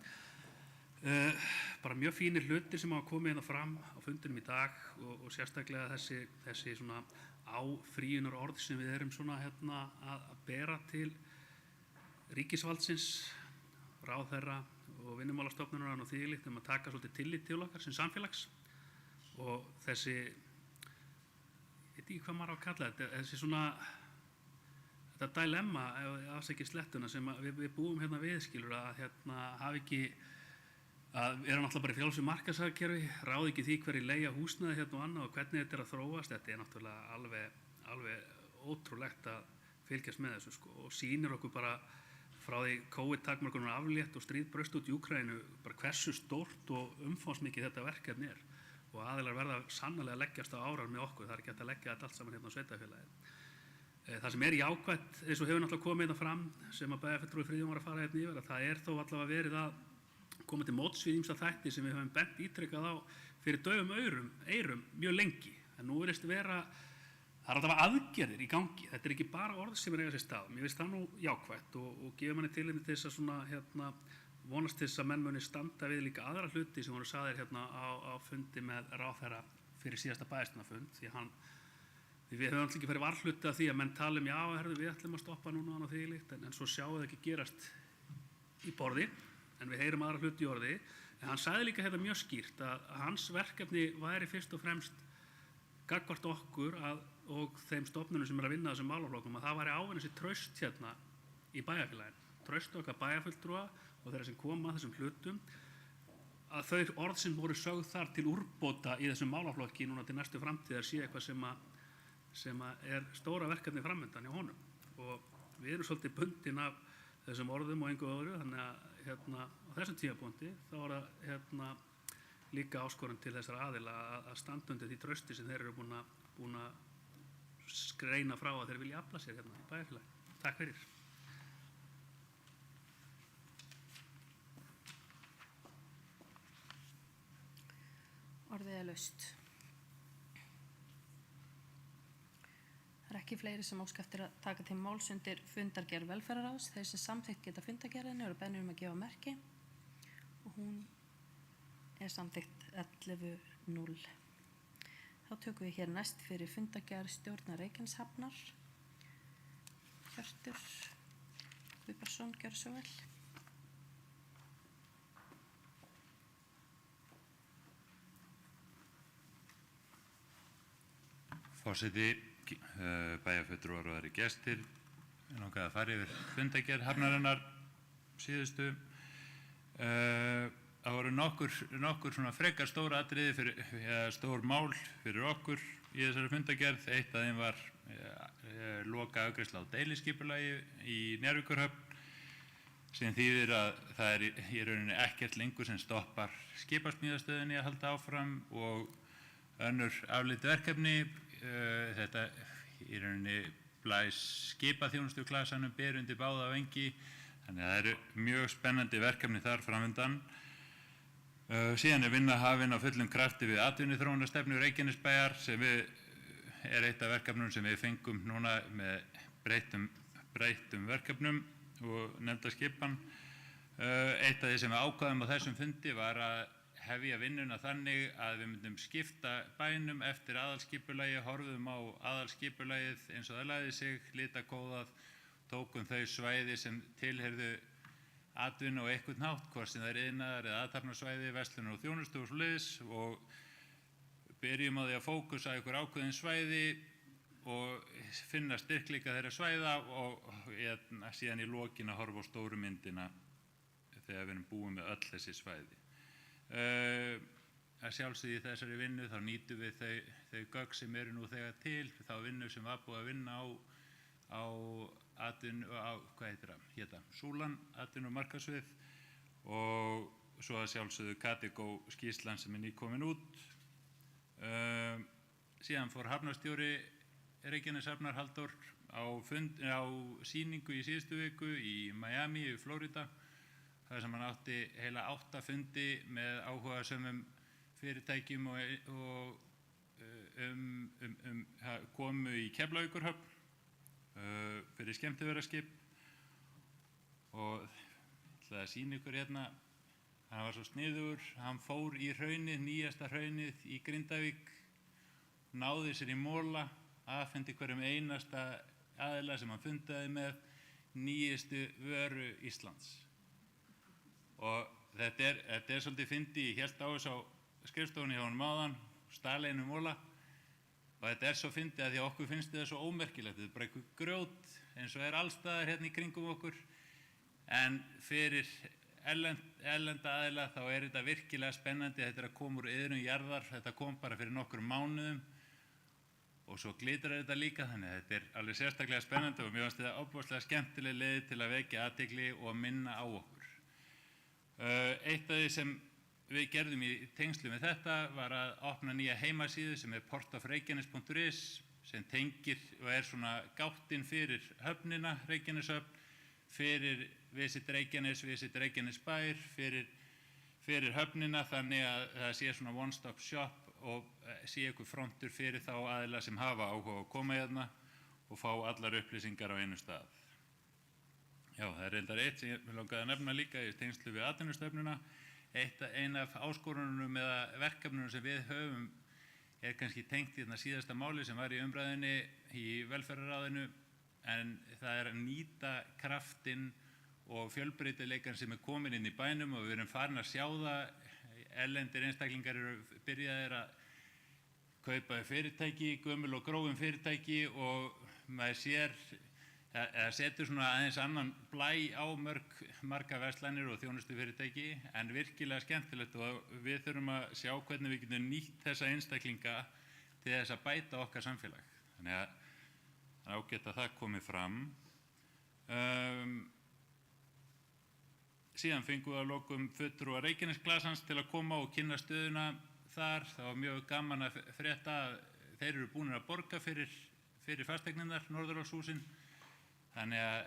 Bara mjög fínir hlutir sem hafa komið hérna fram á fundinum í dag og sérstaklega þessi svona áfrýjunar orð sem við erum svona að bera til ríkisvaldsins, ráðherra og vinnumálastofnunar og þvílíkt að taka svolítið tillit til okkar sem samfélags og þessi, ég veit ekki hvað maður á að kalla þetta, þessi svona þetta dilemma, afsækið slettuna sem við búum hérna við skilur að hafa ekki að vera náttúrulega bara í frjálsu markaðshagkerfi, ráði ekki því hverju leigja húsnæði hérna og annað og hvernig þetta að þróast, þetta náttúrulega alveg ótrúlegt að fylgjast með þessu sko og sýnir okkur bara frá því COVID-takmörkunar aflétt og stríð braust út í Úkraínu bara hversu stórt og umfangsmikið þetta verkefni og aðilar verða sannarlega að leggjast á árar með okkur, það ekki hægt að leggja þetta allt saman hérna á sveitarfélagið. Það sem jákvætt, eins og hefur náttúrulega komið hérna fram sem að bæjarfulltrúi Friðjón var að fara hérna yfir, að það þó allavega verið að koma til móts við ýmsa þætti sem við höfum bent ítrekkað á fyrir daufum eyrum mjög lengi. En nú virðist vera, það alltaf aðgerðir í gangi. Þetta ekki bara orð sem eiga sér stað. Mér finnst það nú jákvætt og gefur manni tilefni til þess að svona vonast til þess að menn muni standa við líka aðra hluti sem voru sagðir á fundi með ráðherra fyrir síðasta bæjarstjórnarfund því við höfum alltaf ekki farið varhluti af því að menn tala já, við ætlum að stoppa núna og þvílíkt en svo sjáum við ekki gerast í borði en við heyrum aðra hluti í orði en hann sagði líka þetta mjög skýrt að hans verkefni væri fyrst og fremst gagnvart okkur og þeim stofnunum sem að vinna þessum málaflokkum að það væri ávinna sér traust hérna í bæjarfélaginu, traust okkar bæjarfulltrúa og þeirra sem koma að þessum hlutum að þau orð sem voru sögð þar til úrbóta í þessum málaflokki núna til næstu framtíðar sé eitthvað sem er stóra verkefni framöndan hjá honum og við erum svolítið bundin af þessum orðum og engu öðru þannig að á þessum tímapunkti þá er það líka áskorun til þessara aðila að standa undir því trausti sem þeir eru búin að skreina frá að þeir vilja afla sér hérna í bæjarfélagi. Takk fyrir. Orðið er laust. Það ekki fleiri sem óska eftir að taka til máls undir fundargerð velferðarráðs. Þeir sem samþykkt geta fundargerðinni eru beðnir að gefa merki og hún er samþykkt 11:0. Þá tökum við hér næst fyrir fundargerð stjórnar Reykjaneshafnar. Hjörtur Guðbjörnsson, gjörðu svo vel. Forseti, bæjarfulltrúar og aðrir gestir, ég langaði að fara yfir fundargerð hafnarinnar síðustu. Það voru nokkur svona frekar stór atriði stór mál fyrir okkur í þessari fundargerð. Eitt af þeim var loka afgreiðsla á deiliskipulagi í Njarðvíkurhöfn sem þýðir að það er í rauninni ekkert lengur sem stoppar skipasmíðastöðinni að halda áfram og önnur afleidd verkefni. Þetta í rauninni blæs skipaþjónustuklasanum ber undir báða vengi þannig að það eru mjög spennandi verkefni þar framöndan. Síðan er vinna hafin á fullum krafti við atvinnuþróunarstefnu Reykjanesbæjar sem er eitt af verkefnum sem við fengum núna með breyttum verkefnum og nefnda skipan. Eitt af því sem við ákváðum á þessum fundi var að hefja vinnuna þannig að við myndum skipta bænum eftir aðalskipulagi, horfum á aðalskipulagið eins og það lagði sig, litakóðað, tókum þau svæði sem tilheyrðu atvinnu og einhvern hátt, hvort sem það er iðnaðar eða athafnasvæði, verslunar og þjónustu og svoleiðis, og byrjum á því að fókusa á einhver ákveðin svæði og finna styrkleika þeirra svæða og síðan í lokin að horfa á stóru myndina þegar við erum búin með öll þessi svæði. Að sjálfsögðu í þessari vinnu þá nýtum við þau gögn sem eru nú þegar til, þá vinnu sem var búið að vinna á atvinnu, hvað heitir það, Súlan, atvinnu og markaðssvið, og svo að sjálfsögðu Katigó skýrslan sem er nýkomin út. Síðan fór hafnarstjóri Reykjaneshafnar Halldór á sýningu í síðustu viku í Miami í Flórida, þar sem hann átti heila 8 fundi með áhugasömum fyrirtækjum og komu í Keflavíkurhöfn fyrir skemmtiferðaskip, og ég ætla að sýna ykkur hérna, hann var svo sniðugur, hann fór í hraunið, nýjasta hraunið í Grindavík, náði sér í mola, afhendi hverjum einasta aðila sem hann fundaði með nýjustu vöru Íslands. Og þetta er svolítið fyndið, ég hélt á þess á skrifstofunni hjá honum áðan, stal einum mola, og þetta er svo fyndið að því að okkur finnst þetta svo ómerkilegt, þetta er bara eitthvað grjót eins og er allstaðar hérna í kringum okkur, en fyrir erlenda aðila þá er þetta virkilega spennandi, þetta er að koma úr iðrum jarðar, þetta kom bara fyrir nokkrum mánuðum og svo glitrar þetta líka, þannig að þetta er alveg sérstaklega spennandi og mér finnst þetta ofboðslega skemmtileg leið til að vekja athygli og minna á okkur. Eitt af því sem við gerðum í tengslu með þetta var að opna nýja heimasíðu sem er portofreykjanes.is sem tengir og er svona gáttinn fyrir höfnina, Reykjaneshöfn, fyrir Visit Reykjanes, Visit Reykjanesbær, fyrir höfnina, þannig að það sé svona one stop shop og sé eitthvað frontur fyrir þá aðila sem hafa áhuga að koma hérna og fá allar upplýsingar á einu stað. Já, það er reyndar eitt sem ég langaði að nefna líka í tengslu við atvinnustefnuna. Ein af áskorunum eða verkefnunum sem við höfum er kannski tengt í þarna síðasta máli sem var í umræðinni í velferðarráðinu, en það er að nýta kraftinn og fjölbreytileikann sem er komin inn í bænum, og við erum farin að sjá það. Erlendir einstaklingar eru byrjaðir að kaupa fyrirtæki, gömul og grófin fyrirtæki, og maður sér það setur svona aðeins annan blæ á marga verslanir og þjónustufyrirtæki, en virkilega skemmtilegt, og við þurfum að sjá hvernig við getum nýtt þessa einstaklinga til þess að bæta okkar samfélag. Þannig að það er ágætt að það komi fram. Síðan fengum við að lokum fulltrúa Reykjanesklasans til að koma og kynna stöðuna þar. Það var mjög gaman að frétta að þeir eru búnir að borga fyrir fasteignirnar, Norðurálshúsin. Þannig að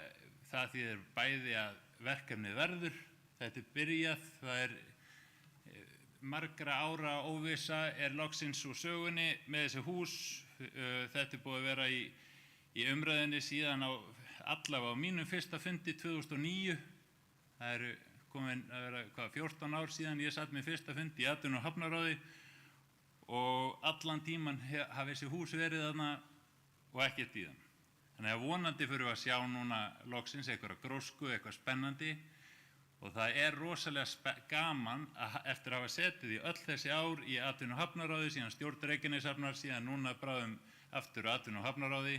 það þýðir bæði að verkefnið verður, þetta er byrjað, það er margra ára óvissa er loksins úr sögunni með þessi hús. Þetta er búið að vera í umræðinni síðan allavega á mínum fyrsta fundi 2009. Það eru komin að vera 14 ár síðan ég satt með fyrsta fundi í atvinnu- og hafnaráði, og allan tíman hafi þessi hús verið þarna og ekkert í þeim. Þannig að vonandi fyrir við að sjá núna loksins eitthvað grósku, eitthvað spennandi, og það er rosalega gaman að eftir að hafa setið í öll þessi ár í atvinnu- og hafnaráði, síðan stjórn Reykjaneshafnar, síðan núna bráðum aftur atvinnu- og hafnaráði,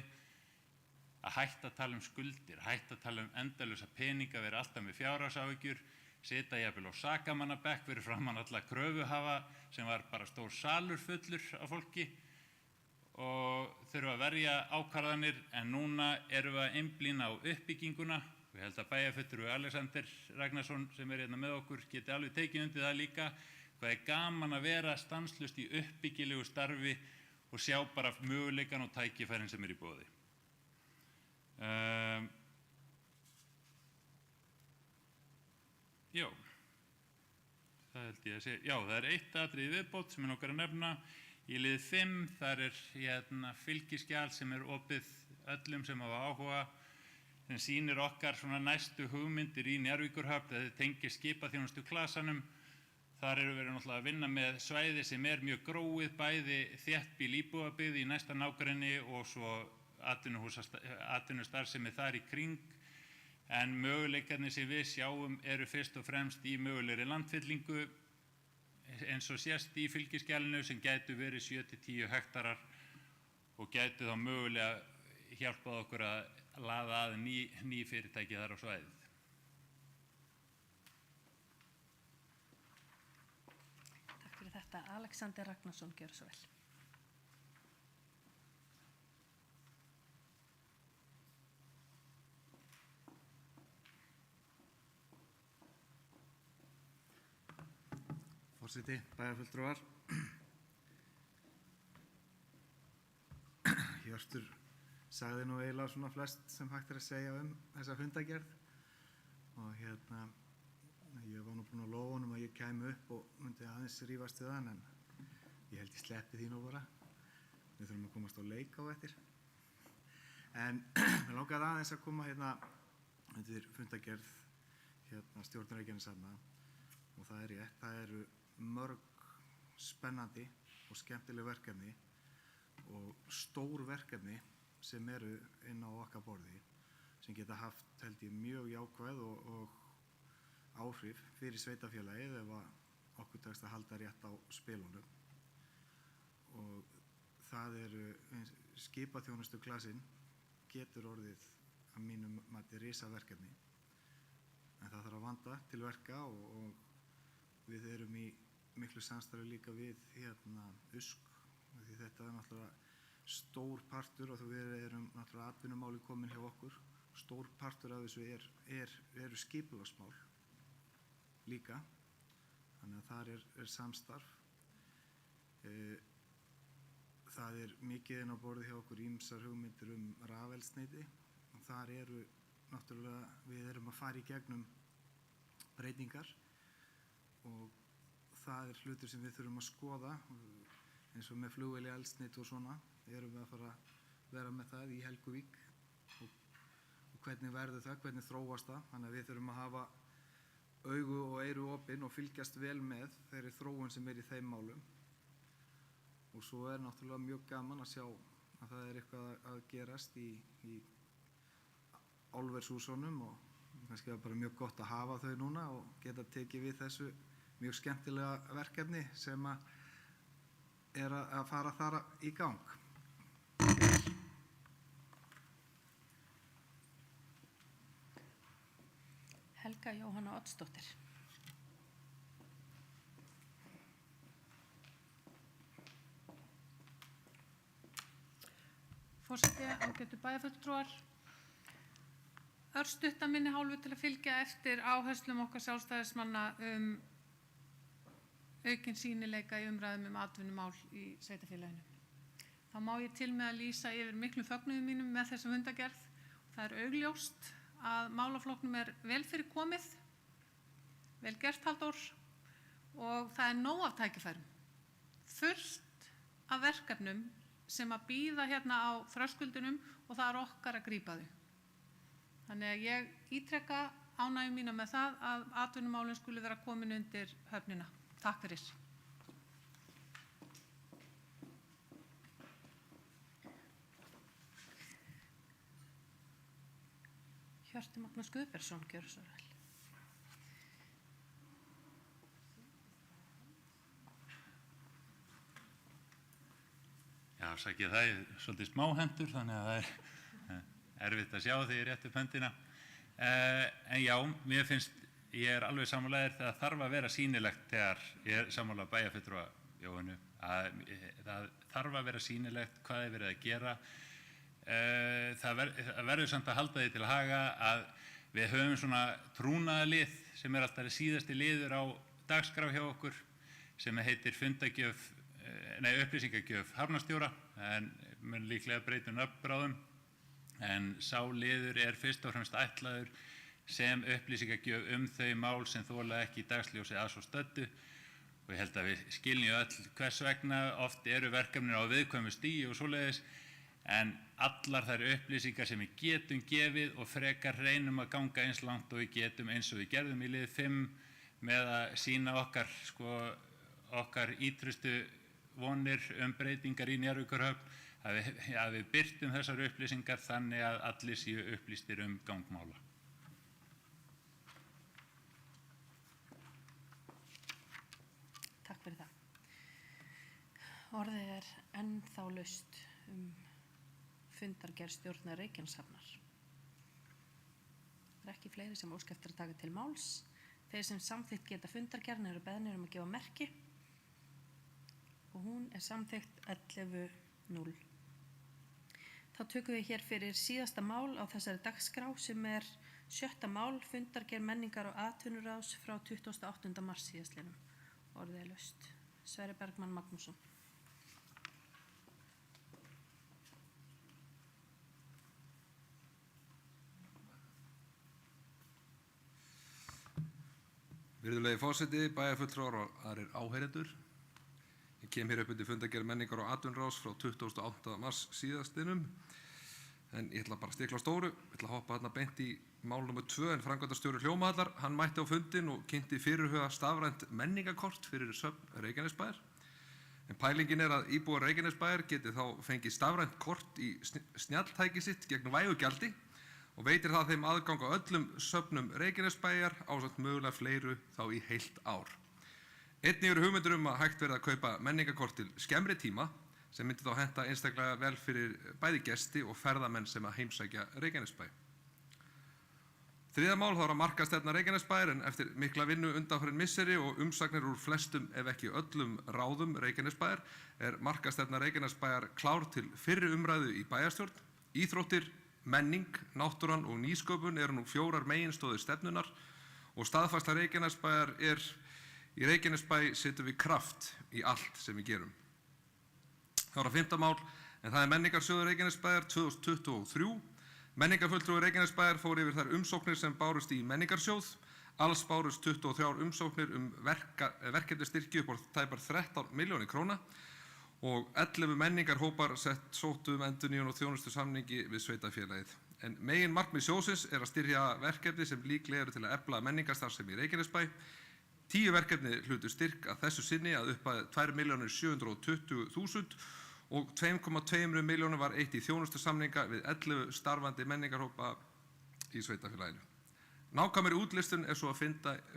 að hætta að tala um skuldir, hætta að tala um endalausa peninga, vera alltaf með fjárhagsáhyggjur, sitja jafnvel á sakamannabekk fyrir framan alla kröfuhafa sem var bara stór salur fullur af fólki, og þurfa að verja ákvarðanir, en núna erum við að einblína á uppbygginguna. Ég held að bæjarfulltrúi Alexander Ragnarsson sem er hérna með okkur geti alveg tekið undir það líka, hvað er gaman að vera stanslaust í uppbyggilegu starfi og sjá bara möguleikan og tækifærin sem er í boði. Já, það held ég að segja. Já, það er eitt atriði viðbót sem er okkar að nefna. Í lið 5, þar er fylgiskjal sem er opið öllum sem hafa áhuga, sem sýnir okkar svona næstu hugmyndir í Njarðvíkurhöfn, það tengir skipaþjónustu klasanum. Þar erum við náttúrulega að vinna með svæði sem mjög gróið, bæði þéttbýl íbúðabyggð í næsta nágrenni og svo atvinnustarfsemi þar í kring. En möguleikarnir sem við sjáum eru fyrst og fremst í mögulegri landfyllingu eins og sést í fylgiskjalinu sem gætu verið 7-10 hektarar og gætu þá mögulega hjálpað okkur að laða að ný fyrirtæki þar á svæðið. Takk fyrir þetta. Alexander Ragnarsson, gjörðu svo vel. Forseti, bæjarfulltrúar. Hjörtur sagði nú eiginlega svona flest sem hægt að segja þessa fundagerð og ég var nú búinn að lofa honum að ég kæmi upp og myndi aðeins rífast við hann en ég held ég sleppi því nú bara. Við þurfum að komast á leik á eftir. En mér langaði aðeins að koma undir fundagerð stjórnar Reykjanesafna og það er rétt, það eru mörg spennandi og skemmtileg verkefni og stór verkefni sem eru inn á okkar borði sem geta haft, held ég, mjög jákvæð og áhrif fyrir sveitarfélagið ef að okkur tekst að halda rétt á spilunum. Og það eru skipaþjónustuklassinn getur orðið að mínum mati risaverkefni en það þarf að vanda til verka og við erum í miklu samstarfi líka við USK því þetta er náttúrulega stór partur og við erum náttúrulega atvinnumáli komin hjá okkur. Stór partur af þessu eru skipulagsmál líka, þannig að þar er samstarf. Það er mikið inn á borði hjá okkur ýmsar hugmyndir rafeldsneyti og þar eru náttúrulega, við erum að fara í gegnum breytingar og það er hlutur sem við þurfum að skoða eins og með flugvél í eldsneyti og svona erum við að fara að vera með það í Helguvík og hvernig verður það, hvernig þróast það, þannig að við þurfum að hafa augu og eyru opin og fylgjast vel með þeirri þróun sem í þeim málum og svo er náttúrulega mjög gaman að sjá að það er eitthvað að gerast í álvershúsunum og kannski er bara mjög gott að hafa þau núna og geta tekið við þessu mjög skemmtilega verkefni sem er að fara þar í gang. Helga Jóhanna Oddsdóttir. Forseti, ágætu bæjarfulltrúar. Örstutt að minni hálfu til að fylgja eftir áherslum okkar sjálfstæðismanna aukinn sýnileika í umræðum atvinnumál í sveitarfélaginu. Þá má ég til með að lýsa yfir miklum fögnuðum mínum með þessa fundagerð. Það er augljóst að málaflokknum er vel fyrir komið, vel gert Halldór og það er nóg af tækifærum. Fullt af verkefnum sem að bíða á þröskuldunum og það er okkar að grípa þau. Þannig að ég ítreka ánægju mína með það að atvinnumálin skuli vera komin undir höfnina. Takk fyrir. Hjörtur Magnús Guðbergsson, gjörðu svo vel. Já, sækið það er svolítið smáhendur þannig að það er erfitt að sjá þegar ég rétt upp höndina. En já, mér finnst, ég er alveg sammálaður, það þarf að vera sýnilegt þegar ég er sammála bæjarfulltrúa Jóhannu, að það þarf að vera sýnilegt hvað er verið að gera. Það verður samt að halda því til haga að við höfum svona trúnaðarlið sem er alltaf síðasti liður á dagskrá hjá okkur sem heitir upplýsingagjöf hafnarstjóra en mun líklega breytum nafnbráðum en sá liður er fyrst og fremst ætlaður sem upplýsingagjöf þau mál sem þola ekki í dagsljósi að svo stöddu og ég held að við skiljum öll hvers vegna oft eru verkefnir á viðkvæmu stigi og svoleiðis en allar þær upplýsingar sem við getum gefið og frekar reynum að ganga eins langt og við getum eins og við gerðum í lið 5 með að sýna okkar ítrustu vonir breytingar í Njarðvíkurhöfn, að við birtum þessar upplýsingar þannig að allir séu upplýstir gang mála. Takk fyrir það. Orðið er ennþá laust fundargerð stjórnar Reykjaneshafnar. Það er ekki fleiri sem óska eftir að taka til máls. Þeir sem samþykkt geta fundargerðin eru beðnir að gefa merki og hún er samþykkt 11:0. Þá tökum við hér fyrir síðasta mál á þessari dagskrá sem er 6. mál fundargerð menningar- og atvinnuráðs frá 28. mars síðastliðnum. Orðið er laust. Sverrir Bergmann Magnússon. Virðulegi forseti, bæjarfulltrúar og aðrir áheyrendur. Ég kem hér upp undir fundargerð menningar- og atvinnuráðs frá 28. mars síðastliðnum. En ég ætla bara að stikla á stóru. Ég ætla að hoppa þarna beint í mál nr. 2 en framkvæmdastjóri Hljómahallar. Hann mætti á fundinn og kynnti fyrirhuga stafrænt menningarkort fyrir söfn Reykjanesbæjar. En pælingin er að íbúar Reykjanesbæjar geti þá fengið stafrænt kort í snjalltæki sitt gegn vægu gjaldi og veitir það þeim aðgang á öllum söfnum Reykjanesbæjar ásamt mögulega fleiru þá í heilt ár. Einnig eru hugmyndir að hægt verði að kaupa menningarkort til skemmri tíma sem myndi þá henta einstaklega vel fyrir bæði gesti og ferðamenn sem að heimsækja Reykjanesbæ. Þriðja mál þá er að markaðsstefna Reykjanesbæjar en eftir mikla vinnu undanfarin misseri og umsagnir úr flestum ef ekki öllum ráðum Reykjanesbæjar er markaðsstefna Reykjanesbæjar klár til fyrri umræðu í bæjarstjórn. Íþróttir, menning, náttúran og nýsköpun eru nú 4 meginstóðir stefnunar og staðfærsla Reykjanesbæjar er í Reykjanesbæ setjum við kraft í allt sem við gerum. Það var 5. mál en það er menningarsjóður Reykjanesbæjar 2023. Menningarfulltrúi Reykjanesbæjar fór yfir þær umsóknir sem bárust í menningarsjóð. Alls bárust 23 umsóknir verkefnisstyrki upp á tæpar 13 milljónir króna og 11 menningarhópar sóttu endurnýjun og þjónustusamningi við sveitarfélagið. En megin markmið sjóðsins er að styrkja verkefni sem líklega eru til að efla menningarstarfsemi í Reykjanesbæ. 10 verkefni hlutu styrk að þessu sinni að upphæð 2.720.000 og 2,2 milljónir var eitt í þjónustusamninga við 11 starfandi menningarhópa í sveitarfélaginu. Nákvæmari útlistun er svo að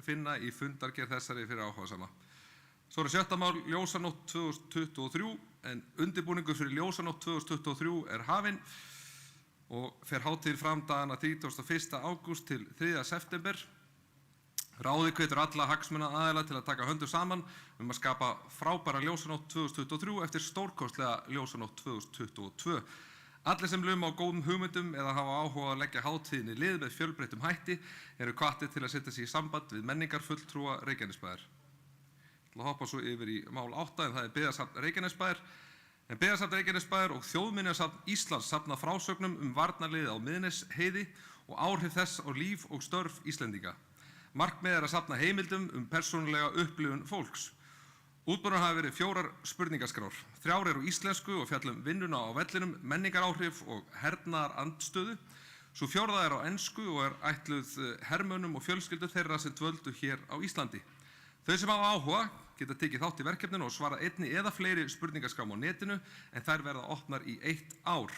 finna í fundargerð þessari fyrir áhugasama. Svo er 6. mál Ljósanótt 2023 en undirbúningur fyrir Ljósanótt 2023 er hafinn og fer hátíðin fram dagana 31. ágúst til 3. september. Ráðið hvetur alla hagsmunaaðila til að taka höndum saman að skapa frábæra Ljósanótt 2023 eftir stórkostlega Ljósanótt 2022. Allir sem luma á góðum hugmyndum eða hafa áhuga að leggja hátíðinni lið með fjölbreyttum hætti eru hvattir til að setja sig í samband við menningarfulltrúa Reykjanesbæjar. Ég ætla að hoppa svo yfir í mál 8 en það er Byggðasafn Reykjanesbæjar. En Byggðasafn Reykjanesbæjar og Þjóðminjasafn Íslands safna frásögnum varnarliðið á Miðnesheiði og áhrif þess á líf og störf Íslendinga. Markmið er að safna heimildum persónulega upplifun fólks. Útbúnar hafa verið 4 spurningaskrár. 3 eru íslensku og fjallum vinnuna á vellinum, menningaráhrif og hernaðarandstöðu. Svo 4. er á ensku og er ætluð hermönnum og fjölskyldu þeirra sem dvöldu hér á Íslandi. Þau sem hafa áhuga geta tekið þátt í verkefninu og svara einni eða fleiri spurningaskrám á netinu en þær verða opnar í 1 ár.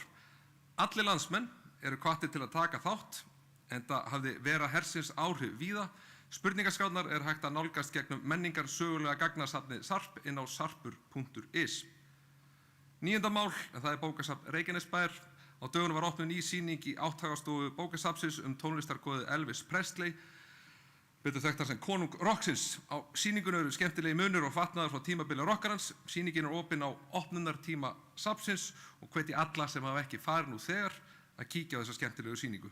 Allir landsmenn eru hvattir til að taka þátt enda hafði vera hersins áhrif víða. Spurningaskránar er hægt að nálgast gegnum menningarsögulega gagnasafnið SARP inn á sarpur.is. 9. mál, en það er bókasafn Reykjanesbæjar. Á dögunum var opnuð ný sýning í áttagastofu bókasafnsins tónlistargoðið Elvis Presley, betur þekktar sem konung rocksins. Á sýningunum eru skemmtilegi munur og fatnaður frá tímabili rockarans. Sýningin er opin á opnunartíma safnsins og hvetji alla sem hafa ekki farið nú þegar að kíkja á þessa skemmtilegu sýningu.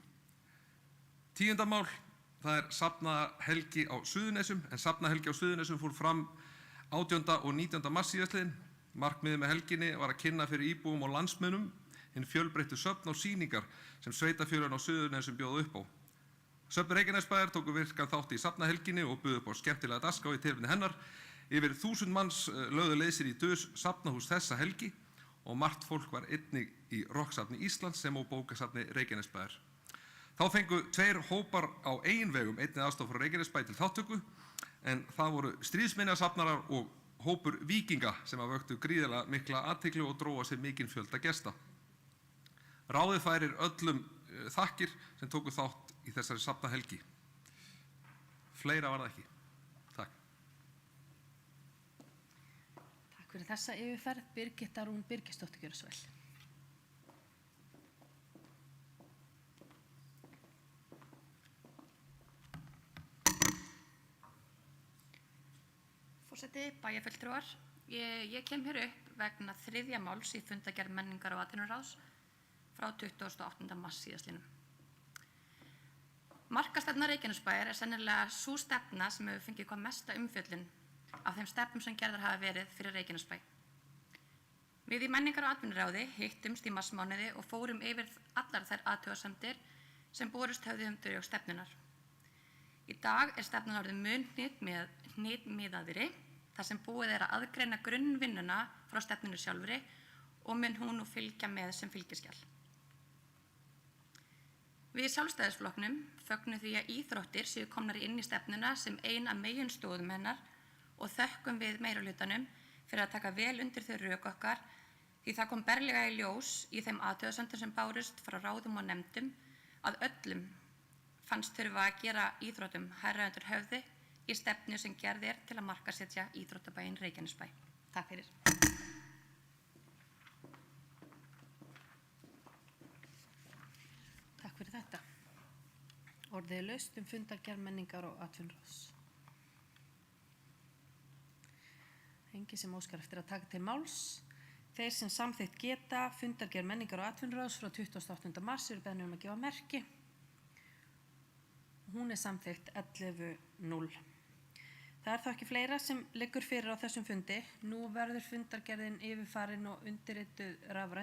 10. mál, það er safnahelgi á Suðurnesjum, en safnahelgi á Suðurnesjum fór fram 18. og 19. mars síðastliðinn. Markmiðið með helginni var að kynna fyrir íbúum og landsmönnum hinn fjölbreyttu söfn og sýningar sem sveitarfélögin á Suðurnesjum bjóða upp á. Söfn Reykjanesbæjar tóku virkan þátt í safnahelginni og buðu upp á skemmtilega dagskrá í tilefni hennar. Yfir 1000 manns lögðu leið sér í dös safnahús þessa helgi og margt fólk var einnig í Rocksafni Íslands sem og bókasafni Reykjanesbæjar. Þá fengu 2 hópar á eigin vegum einnig aðstoð frá Reykjanesbæ til þáttöku. en það voru stríðsminjasafnarar og hópur víkinga sem að vöktu gríðarlega mikla athygli og dróa sér mikinn fjölda gesta. Ráðið færir öllum þakkir sem tóku þátt í þessari safnahelgi. Fleira var það ekki. Takk. Takk fyrir þessa yfirferð. Birgitta Rún Birgisdóttir, gjörðu svo vel. Forseti, bæjarfulltrúar, ég kem hér upp vegna 3. máls í fundargerð menningar- og atvinnuráðs frá 28. mars síðastliðnum. Markastefna Reykjanesbæjar sennilega sú stefna sem hefur fengið hvað mesta umfjöllun af þeim stefnum sem gerðar hafa verið fyrir Reykjanesbæ. Við í menningar- og atvinnuráði hittumst í marsmánuði og fórum yfir allar þær athugasemdir sem borist höfðu drög stefnunar. Í dag stefnan orðin mun hnitmiðaðri, þar sem búið að aðgreina grunnvinnuna frá stefnunu sjálfri og mun hún nú fylgja með sem fylgiskjal. Við í Sjálfstæðisflokknum fögnum því að íþróttir séu komnar inn í stefnuna sem ein af meginstoðum hennar og þökkum við meirihlutanum fyrir að taka vel undir þau rök okkar því það kom berlega í ljós í þeim athugasemdum sem bárust frá ráðum og nefndum að öllum fannst þurfa að gera íþróttum hærra undir höfði í stefnu sem gerð til að markaðssetja íþróttabæinn Reykjanesbæ. Takk fyrir. Takk fyrir þetta. Orðið er laust fundargerð menningar- og atvinnuráðs. Enginn sem óskar eftir að taka til máls. Þeir sem samþykkt geta fundargerð menningar- og atvinnuráðs frá 28. mars eru beðnir að gefa merki. Hún samþykkt 11:0. Það þó ekki fleira sem liggur fyrir á þessum fundi. Nú verður fundargerðin yfirfarin og undirrituð rafrænt